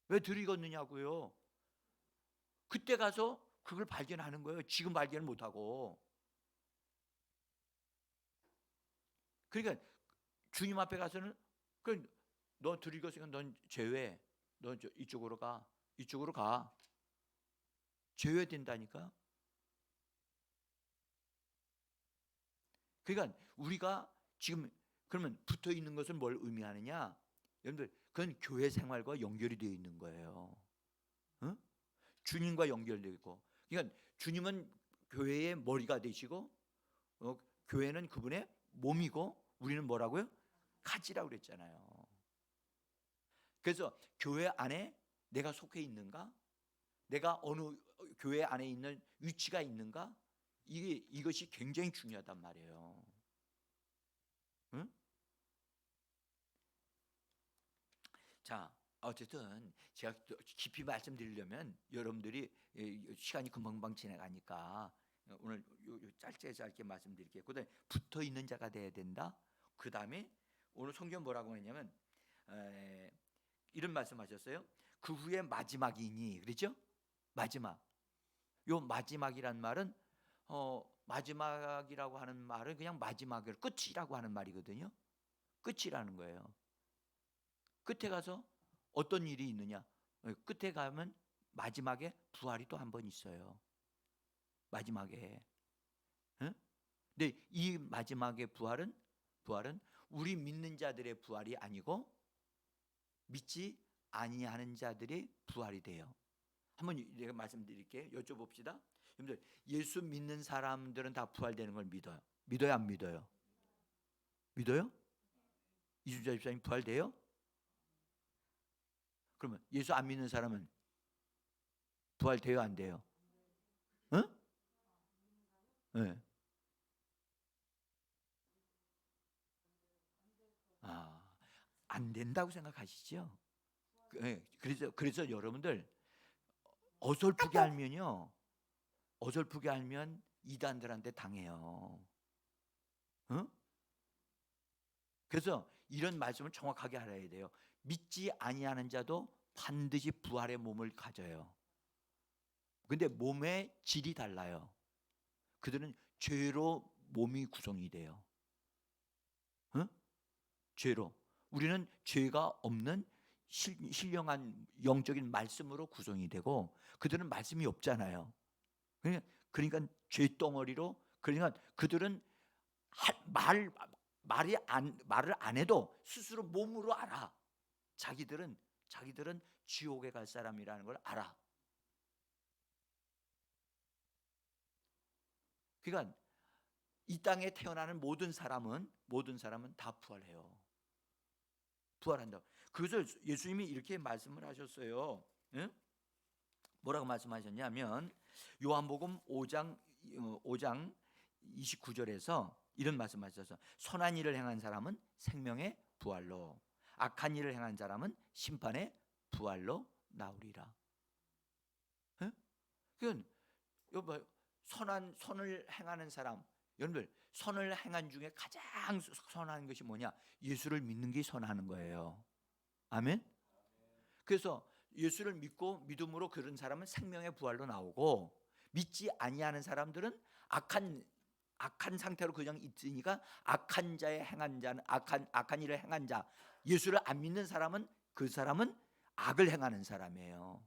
왜 들익었느냐고요? 그때 가서 그걸 발견하는 거예요. 지금 발견을 못하고. 그러니까 주님 앞에 가서는 너 들익었으니까 넌 제외. 너 이쪽으로 가. 이쪽으로 가. 제외된다니까. 그러니까 우리가 지금 그러면 붙어 있는 것은 뭘 의미하느냐? 여러분들 그건 교회 생활과 연결이 되어 있는 거예요. 응? 주님과 연결되어 있고, 그러니까 주님은 교회의 머리가 되시고, 교회는 그분의 몸이고, 우리는 뭐라고요? 가지라고 그랬잖아요. 그래서 교회 안에 내가 속해 있는가? 내가 어느 교회 안에 있는 위치가 있는가? 이것이 굉장히 중요하단 말이에요. 응? 자, 어쨌든 제가 깊이 말씀드리려면 여러분들이 시간이 금방금방 지나가니까 오늘 짧게 말씀드릴게요. 그다음에 붙어 있는 자가 돼야 된다. 그다음에 오늘 성경 뭐라고 했냐면 이런 말씀하셨어요. 그 후에 마지막이니, 그렇죠? 마지막. 요 마지막이란 말은 마지막이라고 하는 말은 그냥 마지막을 끝이라고 하는 말이거든요. 끝이라는 거예요. 끝에 가서 어떤 일이 있느냐? 끝에 가면 마지막에 부활이 또 한 번 있어요. 마지막에. 응? 근데 이 마지막의 부활은 우리 믿는 자들의 부활이 아니고 믿지 아니하는 자들의 부활이 돼요. 한번 내가 말씀드릴게요. 여쭤봅시다. 여러분들 예수 믿는 사람들은 다 부활되는 걸 믿어요? 믿어요, 안 믿어요? 믿어요? 이주자 집사님 부활돼요? 그러면 예수 안 믿는 사람은 부활돼요, 안 돼요? 응? 네. 아, 안 된다고 생각하시죠? 네. 그래서 여러분들 어설프게 알면요, 어설프게 알면 이단들한테 당해요. 응? 그래서 이런 말씀을 정확하게 알아야 돼요. 믿지 아니하는 자도 반드시 부활의 몸을 가져요. 근데 몸의 질이 달라요. 그들은 죄로 몸이 구성이 돼요. 응? 죄로. 우리는 죄가 없는 신령한 영적인 말씀으로 구성이 되고 그들은 말씀이 없잖아요. 그러니까 죄덩어리로, 그러니까 그들은 말을 안 해도 스스로 몸으로 알아. 자기들은 지옥에 갈 사람이라는 걸 알아. 그러니까 이 땅에 태어나는 모든 사람은 다 부활해요. 부활한다. 그래서 예수님이 이렇게 말씀을 하셨어요. 응? 뭐라고 말씀하셨냐면 요한복음 5장 29절에서 이런 말씀하셨어요. 선한 일을 행한 사람은 생명의 부활로, 악한 일을 행한 사람은 심판의 부활로 나오리라. 응? 그건 여러분 선을 행하는 사람, 여러분들 선을 행한 중에 가장 선한 것이 뭐냐? 예수를 믿는 게 선하는 거예요. 아멘. 그래서 예수를 믿고 믿음으로 그런 사람은 생명의 부활로 나오고, 믿지 아니하는 사람들은 악한 상태로 그냥 있으니까 악한 자의 행한 자는 악한 일을 행한 자, 예수를 안 믿는 사람은 그 사람은 악을 행하는 사람이에요.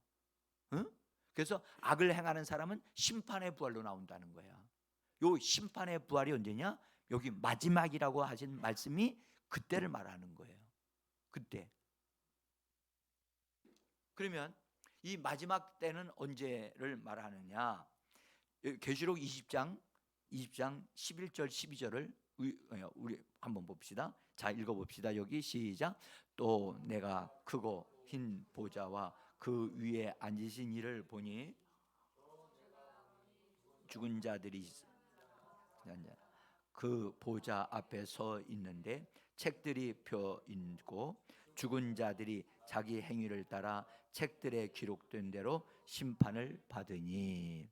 응? 그래서 악을 행하는 사람은 심판의 부활로 나온다는 거야. 요 심판의 부활이 언제냐? 여기 마지막이라고 하신 말씀이 그때를 말하는 거예요. 그때. 그러면 이 마지막 때는 언제를 말하느냐? 계시록 20장 11절 12절을 우리 한번 봅시다. 자, 읽어봅시다. 여기 시작. 또 내가 크고 흰 보좌와 그 위에 앉으신 이를 보니 죽은 자들이 그 보좌 앞에 서 있는데 책들이 펴 있고 죽은 자들이 자기 행위를 따라 책들에 기록된 대로 심판을 받으니.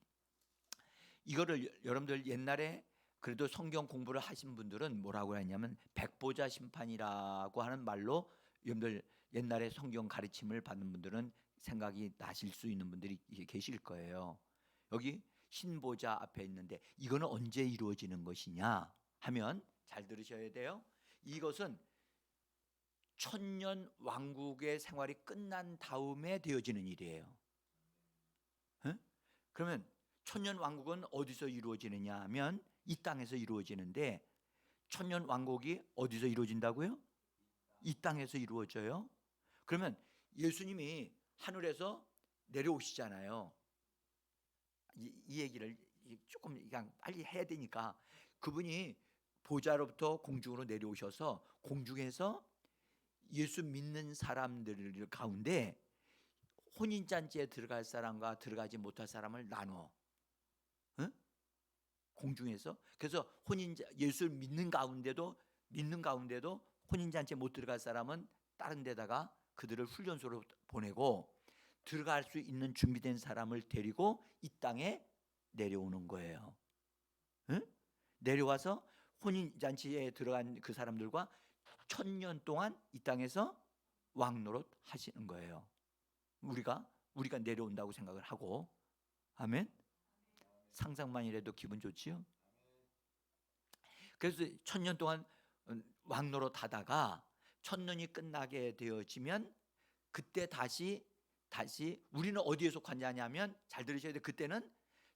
이거를 여러분들 옛날에 그래도 성경 공부를 하신 분들은 뭐라고 했냐면 백보자 심판이라고 하는 말로, 여러분들 옛날에 성경 가르침을 받는 분들은 생각이 나실 수 있는 분들이 계실 거예요. 여기 흰보자 앞에 있는데 이거는 언제 이루어지는 것이냐 하면 잘 들으셔야 돼요. 이것은 천년 왕국의 생활이 끝난 다음에 되어지는 일이에요. 응? 그러면 천년 왕국은 어디서 이루어지느냐 하면 이 땅에서 이루어지는데, 천년 왕국이 어디서 이루어진다고요? 이 땅에서 이루어져요. 그러면 예수님이 하늘에서 내려오시잖아요. 이 얘기를 조금 그냥 빨리 해야 되니까, 그분이 보좌로부터 공중으로 내려오셔서 공중에서 예수 믿는 사람들 가운데 혼인잔치에 들어갈 사람과 들어가지 못할 사람을 나눠. 응? 공중에서. 그래서 예수를 믿는 가운데도 혼인잔치에 못 들어갈 사람은 다른 데다가 그들을 훈련소로 보내고, 들어갈 수 있는 준비된 사람을 데리고 이 땅에 내려오는 거예요. 응? 내려와서 혼인잔치에 들어간 그 사람들과 1000년 동안 이 땅에서 왕노릇 하시는 거예요. 우리가 내려온다고 생각을 하고. 아멘. 상상만이라도 기분 좋지요. 그래서 1000년 동안 왕노릇 하다가 1000년이 끝나게 되어지면 그때 다시 우리는 어디에 속하냐면, 잘 들으셔야 돼요. 그때는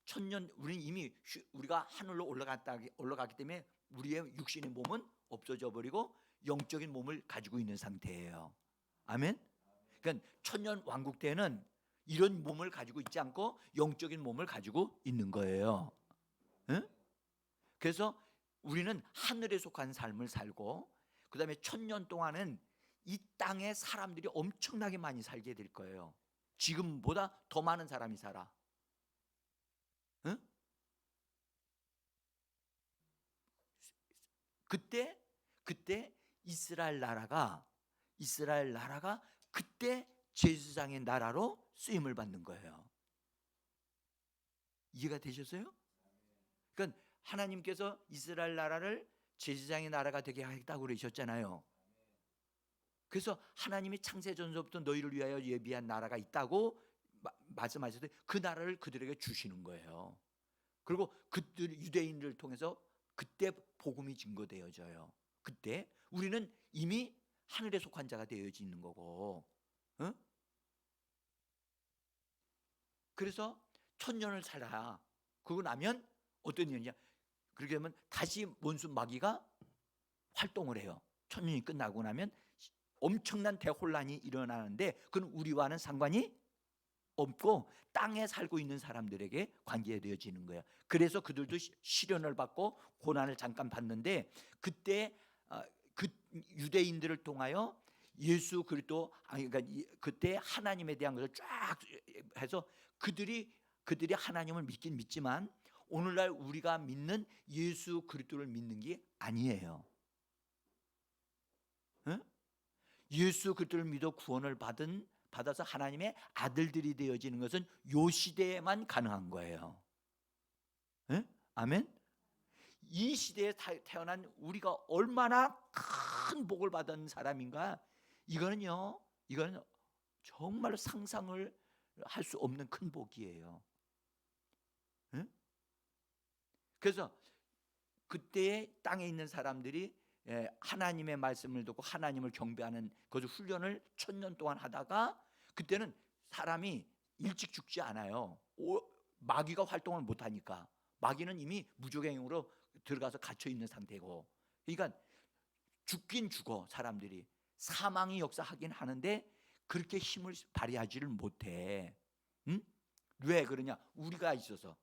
1000년, 우리는 이미 우리가 하늘로 올라갔기 때문에 우리의 육신의 몸은 없어져 버리고 영적인 몸을 가지고 있는 상태예요. 아멘. 그러니까 1000년 왕국 때는 이런 몸을 가지고 있지 않고 영적인 몸을 가지고 있는 거예요. 응? 그래서 우리는 하늘에 속한 삶을 살고, 그 다음에 1000년 동안은 이 땅에 사람들이 엄청나게 많이 살게 될 거예요. 지금보다 더 많은 사람이 살아. 응? 그때 이스라엘 나라가 그때 제사장의 나라로 쓰임을 받는 거예요. 이해가 되셨어요? 그러니까 하나님께서 이스라엘 나라를 제사장의 나라가 되게 하겠다고 그러셨잖아요. 그래서 하나님이 창세전서부터 너희를 위하여 예비한 나라가 있다고 말씀하셨을 때 그 나라를 그들에게 주시는 거예요. 그리고 그들 유대인들을 통해서 그때 복음이 증거되어져요. 그때 우리는 이미 하늘에 속한 자가 되어지는 거고, 어? 그래서 1000년을 살아야, 그러고 나면 어떤 일이냐? 그렇게 되면 다시 원수 마귀가 활동을 해요. 1000년이 끝나고 나면 엄청난 대혼란이 일어나는데, 그건 우리와는 상관이 없고 땅에 살고 있는 사람들에게 관계되어지는 거예요. 그래서 그들도 시련을 받고 고난을 잠깐 받는데, 그때 그 유대인들을 통하여 예수 그리스도, 그러니까 그때 하나님에 대한 것을 쫙 해서 그들이 하나님을 믿긴 믿지만 오늘날 우리가 믿는 예수 그리스도를 믿는 게 아니에요. 응? 예수 그리스도를 믿어 구원을 받아서 하나님의 아들들이 되어지는 것은 요 시대에만 가능한 거예요. 응? 아멘. 이 시대에 태어난 우리가 얼마나 큰 복을 받은 사람인가, 이거는 정말로 상상을 할 수 없는 큰 복이에요. 응? 그래서 그때의 땅에 있는 사람들이 하나님의 말씀을 듣고 하나님을 경배하는 그 훈련을 1000년 동안 하다가, 그때는 사람이 일찍 죽지 않아요. 마귀가 활동을 못하니까. 마귀는 이미 무조갱으로 들어가서 갇혀 있는 상태고, 그러니까 죽긴 죽어. 사람들이 사망이 역사하긴 하는데 그렇게 힘을 발휘하지를 못해. 응? 왜 그러냐? 우리가 있어서.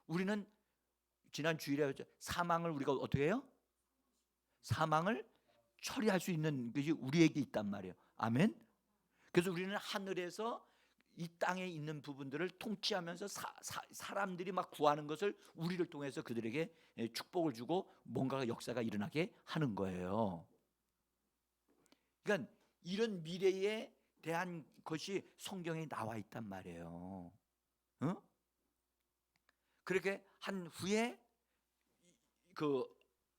우리는 지난 주일에 사망을 우리가 어떻게 해요? 사망을 처리할 수 있는 것이 우리에게 있단 말이에요. 아멘. 그래서 우리는 하늘에서 이 땅에 있는 부분들을 통치하면서 사람들이 막 구하는 것을 우리를 통해서 그들에게 축복을 주고 뭔가 역사가 일어나게 하는 거예요. 그러니까 이런 미래에 대한 것이 성경에 나와 있단 말이에요. 어? 그렇게 한 후에 그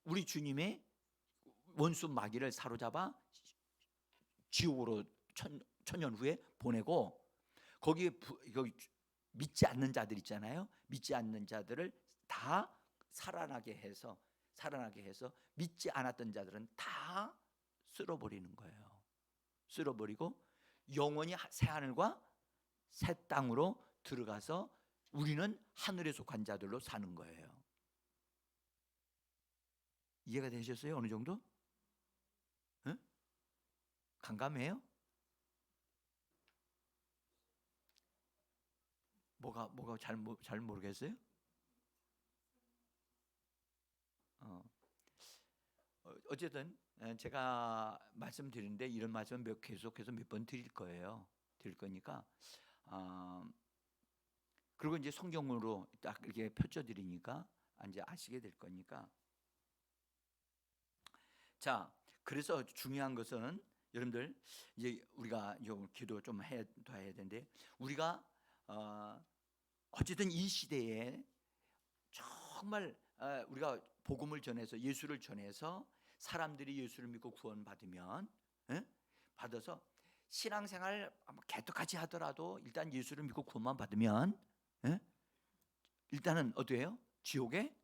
우리 주님의 원수 마귀를 사로잡아 지옥으로 천년 후에 보내고, 거기 믿지 않는 자들 있잖아요. 믿지 않는 자들을 다 살아나게 해서 믿지 않았던 자들은 다 쓸어버리는 거예요. 쓸어버리고 영원히 새 하늘과 새 땅으로 들어가서 우리는 하늘에 속한 자들로 사는 거예요. 이해가 되셨어요? 어느 정도? 응? 감감해요? 뭐가 잘 모르겠어요? 어쨌든 제가 말씀드리는데 이런 말씀 계속해서 몇 번 드릴 거예요. 드릴 거니까 그리고 이제 성경으로 딱 이렇게 펼쳐드리니까 이제 아시게 될 거니까. 자, 그래서 중요한 것은 여러분들 이제 우리가 좀 기도 좀 해야 되는데 우리가 어쨌든 이 시대에 정말 우리가 복음을 전해서 예수를 전해서 사람들이 예수를 믿고 구원받으면 받아서 신앙생활 개떡같이 하더라도 일단 예수를 믿고 구원만 받으면 일단은 어디예요? 지옥에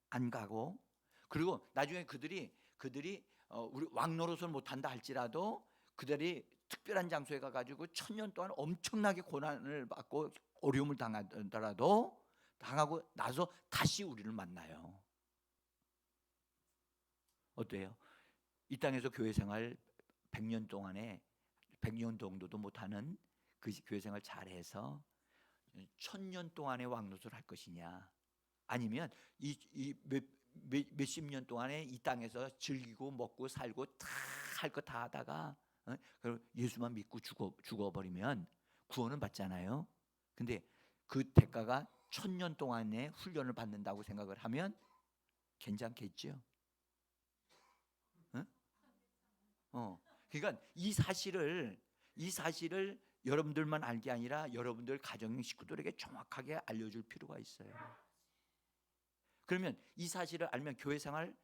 안 가고, 그리고 나중에 그들이 우리 왕 노릇을 못한다 할지라도 그들이 특별한 장소에 가가지고 1000년 동안 엄청나게 고난을 받고 어려움을 당하더라도 당하고 나서 다시 우리를 만나요. 어때요? 이 땅에서 교회 생활 100년 동안에 100년 정도도 못하는 그 교회 생활 잘해서 1000년 동안의 왕노릇을 할 것이냐, 아니면 이 몇십 년 동안에 이 땅에서 즐기고 먹고 살고 다 할 거 다 하다가 예수만 믿고 죽어버리면 구원은 받잖아요. 근데 그 대가가 1000년 동안의 훈련을 받는다고 생각을 하면 괜찮겠죠? 그러니까 이 사실을 여러분들만 알게 아니라 여러분들 가정 식구들에게 정확하게 알려줄 필요가 있어요. 그러면 이 사실을 알면 교회 생활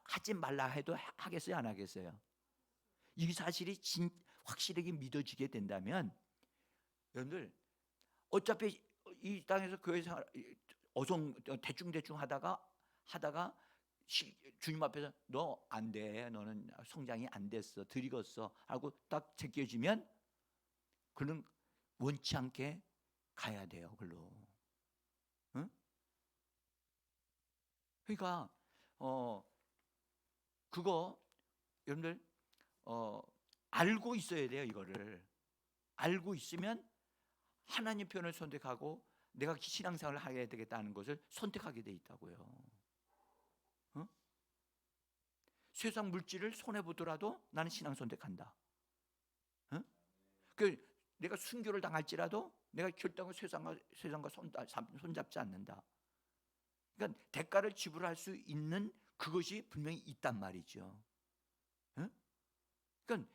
하지 말라 해도 하겠어요, 안 하겠어요? 이 사실이 확실하게 믿어지게 된다면 여러분들 어차피 이 땅에서 교회 생활 대충 하다가 주님 앞에서 너 안 돼, 너는 성장이 안 됐어, 들익었어 하고 딱 제껴지면 그는 원치 않게 가야 돼요, 그걸로. 응? 그러니까 그거 여러분들 알고 있어야 돼요. 이거를 알고 있으면 하나님 편을 선택하고 내가 신앙생활을 해야 되겠다는 것을 선택하게 돼 있다고요. 세상 물질을 손해 보더라도 나는 신앙 선택한다. 그 내가 순교를 당할지라도 내가 결단을 세상과 손잡지 않는다. 그러니까 대가를 지불할 수 있는 그것이 분명히 있단 말이죠. 그러니까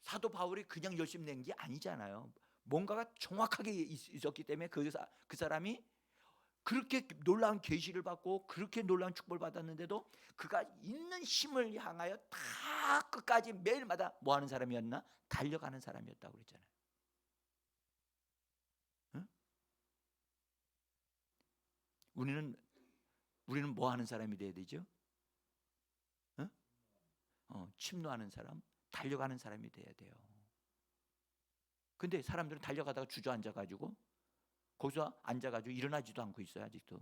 사도 바울이 그냥 열심히 낸 게 아니잖아요. 뭔가가 정확하게 있었기 때문에 그 사람이 그렇게 놀라운 계시를 받고 그렇게 놀라운 축복을 받았는데도 그가 있는 힘을 향하여 다 끝까지 매일마다 뭐 하는 사람이었나? 달려가는 사람이었다고 그랬잖아요. 응? 우리는 뭐 하는 사람이 돼야 되죠? 응? 침노하는 사람, 달려가는 사람이 돼야 돼요. 근데 사람들은 달려가다가 주저앉아가지고 거기서 앉아가지고 일어나지도 않고 있어요, 아직도.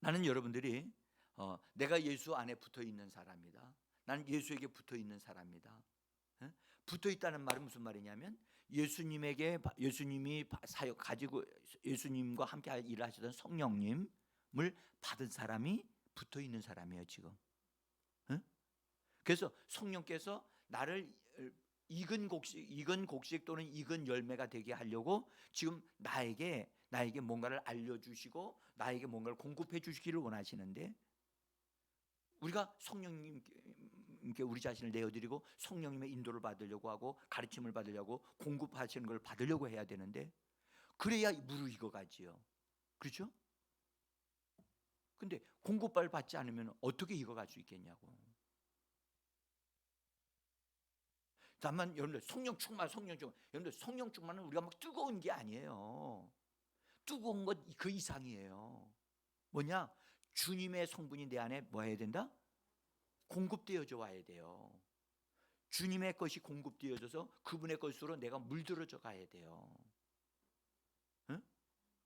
나는 여러분들이 내가 예수 안에 붙어 있는 사람이다. 나는 예수에게 붙어 있는 사람이다. 붙어 있다는 말은 무슨 말이냐면 예수님이 사역 가지고 예수님과 함께 일을 하시던 성령님을 받은 사람이 붙어 있는 사람이에요, 지금. 그래서 성령께서 나를 익은 곡식 또는 익은 열매가 되게 하려고 지금 나에게 뭔가를 알려주시고 나에게 뭔가를 공급해 주시기를 원하시는데, 우리가 성령님께 우리 자신을 내어드리고 성령님의 인도를 받으려고 하고 가르침을 받으려고 공급하시는 걸 받으려고 해야 되는데, 그래야 무르익어가지요. 그렇죠? 근데 공급을 받지 않으면 어떻게 익어갈 수 있겠냐고. 다만 여러분들 성령 충만. 여러분들 성령 충만은 우리가 막 뜨거운 게 아니에요. 뜨거운 것 그 이상이에요. 뭐냐? 주님의 성분이 내 안에 뭐 해야 된다? 공급되어져 와야 돼요. 주님의 것이 공급되어져서 그분의 것으로 내가 물들어져 가야 돼요. 응?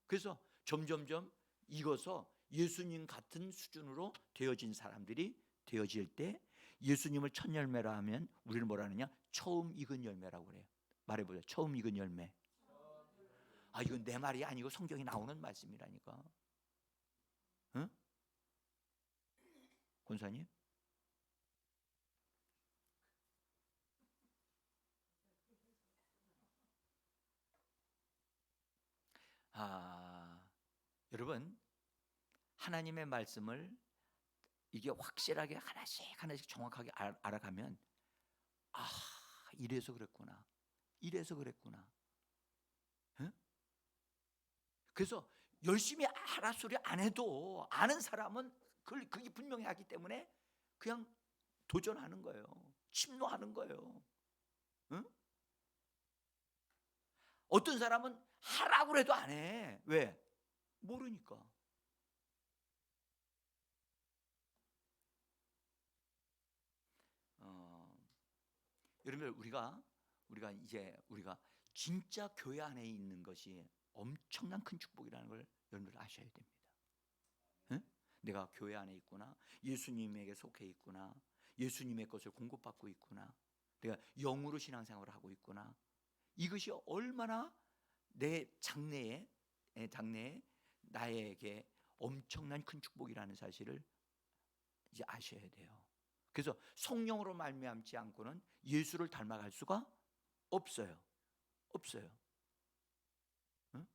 그래서 점점점 익어서 예수님 같은 수준으로 되어진 사람들이 되어질 때, 예수님을 첫 열매라 하면 우리는 뭐라 하느냐? 처음 익은 열매라고 그래요. 말해보세요. 처음 익은 열매. 이건 내 말이 아니고 성경이 나오는 말씀이라니까. 권사님? 여러분, 하나님의 말씀을 이게 확실하게 하나씩 하나씩 정확하게 알아가면, 이래서 그랬구나, 이래서 그랬구나. 응? 그래서 열심히 알아 소리 안 해도 아는 사람은 그게 분명히 하기 때문에 그냥 도전하는 거예요. 침노하는 거예요. 응? 어떤 사람은 하라고 해도 안 해. 왜? 모르니까. 여러분들, 우리가 진짜 교회 안에 있는 것이 엄청난 큰 축복이라는 걸 여러분들 아셔야 됩니다. 응? 내가 교회 안에 있구나, 예수님에게 속해 있구나, 예수님의 것을 공급받고 있구나, 내가 영으로 신앙생활을 하고 있구나. 이것이 얼마나 내 장래에 나에게 엄청난 큰 축복이라는 사실을 이제 아셔야 돼요. 그래서 성령으로 말미암지 않고는 예수를 닮아갈 수가 없어요. 없어요. 응?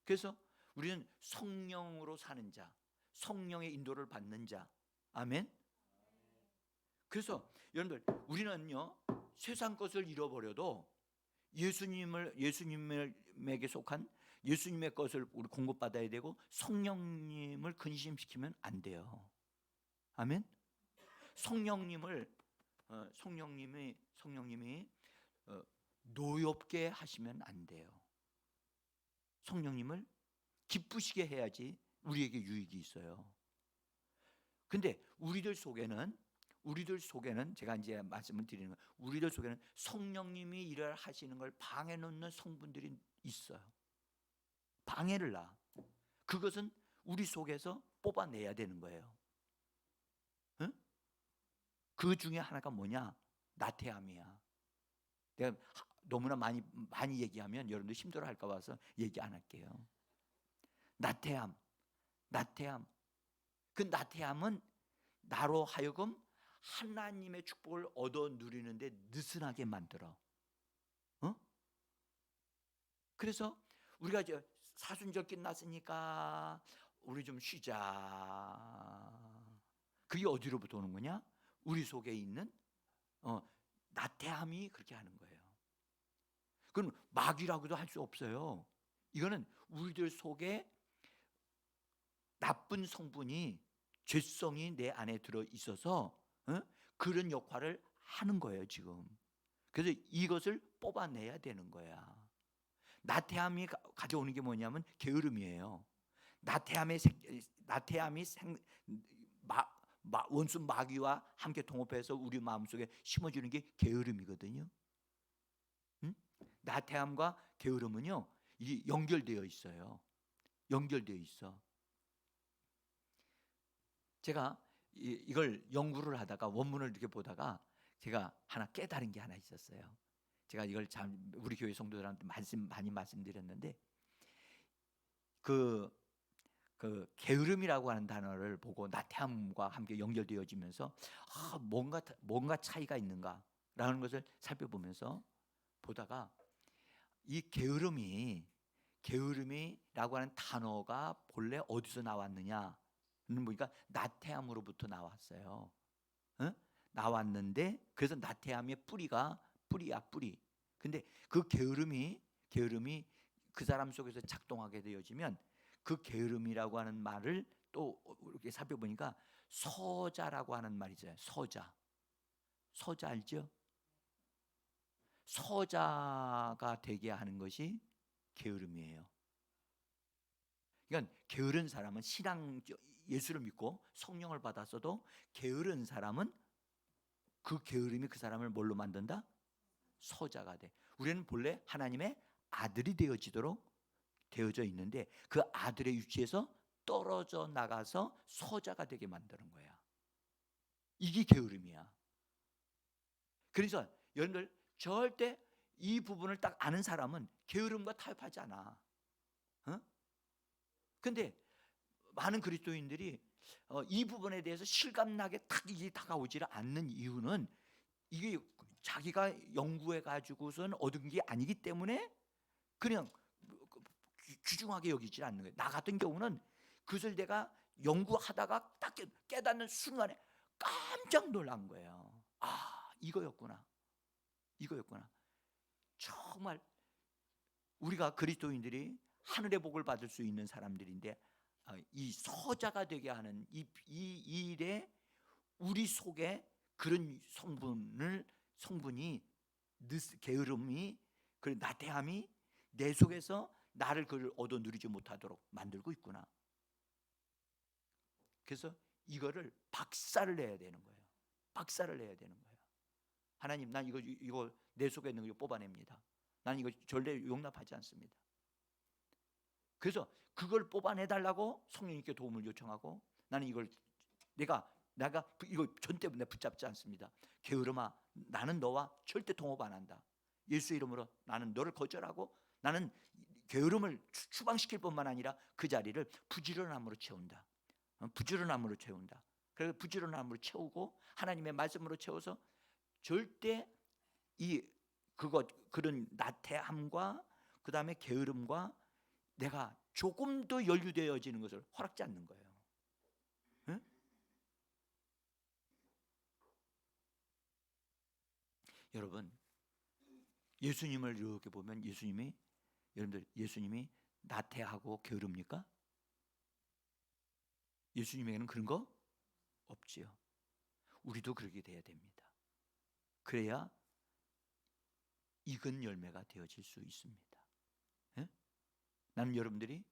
그래서 우리는 성령으로 사는 자, 성령의 인도를 받는 자. 아멘. 그래서 여러분들, 우리는요, 세상 것을 잃어버려도 예수님에게 속한 예수님의 것을 우리 공급받아야 되고, 성령님을 근심시키면 안 돼요. 아멘. 성령님이 노엽게 하시면 안 돼요. 성령님을 기쁘시게 해야지 우리에게 유익이 있어요. 근데 우리들 속에는 제가 이제 말씀을 드리는 거, 우리들 속에는 성령님이 일을 하시는 걸 방해 놓는 성분들이 있어요. 방해를 놔. 그것은 우리 속에서 뽑아내야 되는 거예요. 응? 그 중에 하나가 뭐냐? 나태함이야. 내가 너무나 많이 얘기하면 여러분들 힘들어할까 봐서 얘기 안 할게요. 나태함. 그 나태함은 나로 하여금 하나님의 축복을 얻어 누리는데 느슨하게 만들어. 그래서 우리가 이제 사순절 끝났으니까 우리 좀 쉬자. 그게 어디로부터 오는 거냐? 우리 속에 있는 나태함이 그렇게 하는 거예요. 그건 마귀라고도 할 수 없어요. 이거는 우리들 속에 나쁜 성분이, 죄성이 내 안에 들어 있어서 그런 역할을 하는 거예요, 지금. 그래서 이것을 뽑아내야 되는 거야. 나태함이 가져오는 게 뭐냐면 게으름이에요. 나태함이 원수 마귀와 함께 동업해서 우리 마음속에 심어주는 게 게으름이거든요. 응? 나태함과 게으름은요, 이게 연결되어 있어요. 연결되어 있어. 제가 이걸 연구를 하다가 원문을 이렇게 보다가 제가 하나 깨달은 게 하나 있었어요. 제가 이걸 참 우리 교회 성도들한테 많이 말씀드렸는데, 그 게으름이라고 하는 단어를 보고 나태함과 함께 연결되어지면서 뭔가 차이가 있는가라는 것을 살펴보면서 보다가, 이 게으름이라고 하는 단어가 본래 어디서 나왔느냐 보니까 나태함으로부터 나왔어요. 나왔는데, 그래서 나태함의 뿌리야, 뿌리. 근데 그 게으름이 그 사람 속에서 작동하게 되어지면, 그 게으름이라고 하는 말을 또 이렇게 살펴보니까 서자라고 하는 말이죠. 서자 알죠? 서자가 되게 하는 것이 게으름이에요. 그러니까 게으른 사람은 예수를 믿고 성령을 받았어도 게으른 사람은 그 게으름이 그 사람을 뭘로 만든다? 서자가 돼. 우리는 본래 하나님의 아들이 되어져 있는데, 그 아들의 위치에서 떨어져 나가서 서자가 되게 만드는 거야. 이게 게으름이야. 그래서 여러분들, 절대 이 부분을 딱 아는 사람은 게으름과 타협하지 않아. 근데 많은 그리스도인들이 이 부분에 대해서 실감나게 딱 이게 다가오지를 않는 이유는 이게 자기가 연구해 가지고선 얻은 게 아니기 때문에 그냥 귀중하게 여기지 않는 거예요. 나 같은 경우는 그것을 내가 연구하다가 딱 깨닫는 순간에 깜짝 놀란 거예요. 아, 이거였구나. 이거였구나. 정말 우리가 그리스도인들이 하늘의 복을 받을 수 있는 사람들인데 이 서자가 되게 하는 이 일에 우리 속에 그런 성분이 게으름이 그 나태함이 내 속에서 나를 그걸 얻어 누리지 못하도록 만들고 있구나. 그래서 이거를 박살을 내야 되는 거예요. 박살을 내야 되는 거예요. 하나님, 난 이거 내 속에 있는 거 뽑아냅니다. 난 이거 절대 용납하지 않습니다. 그래서 그걸 뽑아내달라고 성령님께 도움을 요청하고 나는 이걸 내가 이거 절대 붙잡지 않습니다. 게으름아, 나는 너와 절대 통합 안 한다. 예수 이름으로 나는 너를 거절하고 나는 게으름을 추방시킬 뿐만 아니라 그 자리를 부지런함으로 채운다. 부지런함으로 채운다. 그래서 부지런함으로 채우고 하나님의 말씀으로 채워서 절대 그런 나태함과 그 다음에 게으름과 내가 조금 더 연루되어지는 것을 허락지 않는 거예요. 응? 여러분, 예수님을 이렇게 보면 예수님이 나태하고 게으릅니까? 예수님에게는 그런 거 없지요. 우리도 그렇게 돼야 됩니다. 그래야 익은 열매가 되어질 수 있습니다. 예? 나는 여러분들이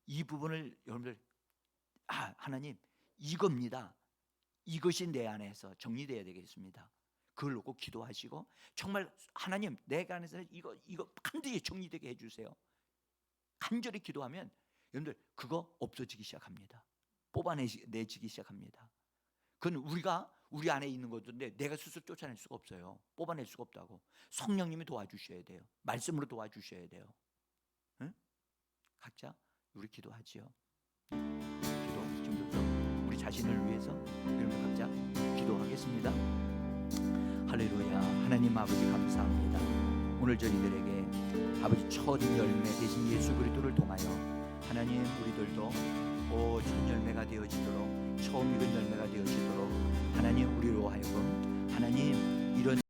이 부분을 여러분들 하나님 이겁니다. 이것이 내 안에서 정리되어야 되겠습니다. 그걸 놓고 기도하시고 정말 하나님 내 안에서 이거 반드시 정리되게 해주세요. 간절히 기도하면 여러분들 그거 없어지기 시작합니다. 뽑아내지기 시작합니다. 그건 우리 안에 있는 것인데 내가 스스로 쫓아낼 수가 없어요. 뽑아낼 수가 없다고. 성령님이 도와주셔야 돼요. 말씀으로 도와주셔야 돼요. 응? 각자 우리 기도하지요. 기도 지금부터 우리 자신을 위해서 여러분 각자 기도하겠습니다. 할렐루야. 하나님 아버지 감사합니다. 오늘 저희들에게 아버지 첫 열매 되신 예수 그리스도를 통하여 하나님 우리들도 첫 열매가 되어지도록 처음 익은 열매가 되어지도록 하나님 우리로 하여금 하나님 이런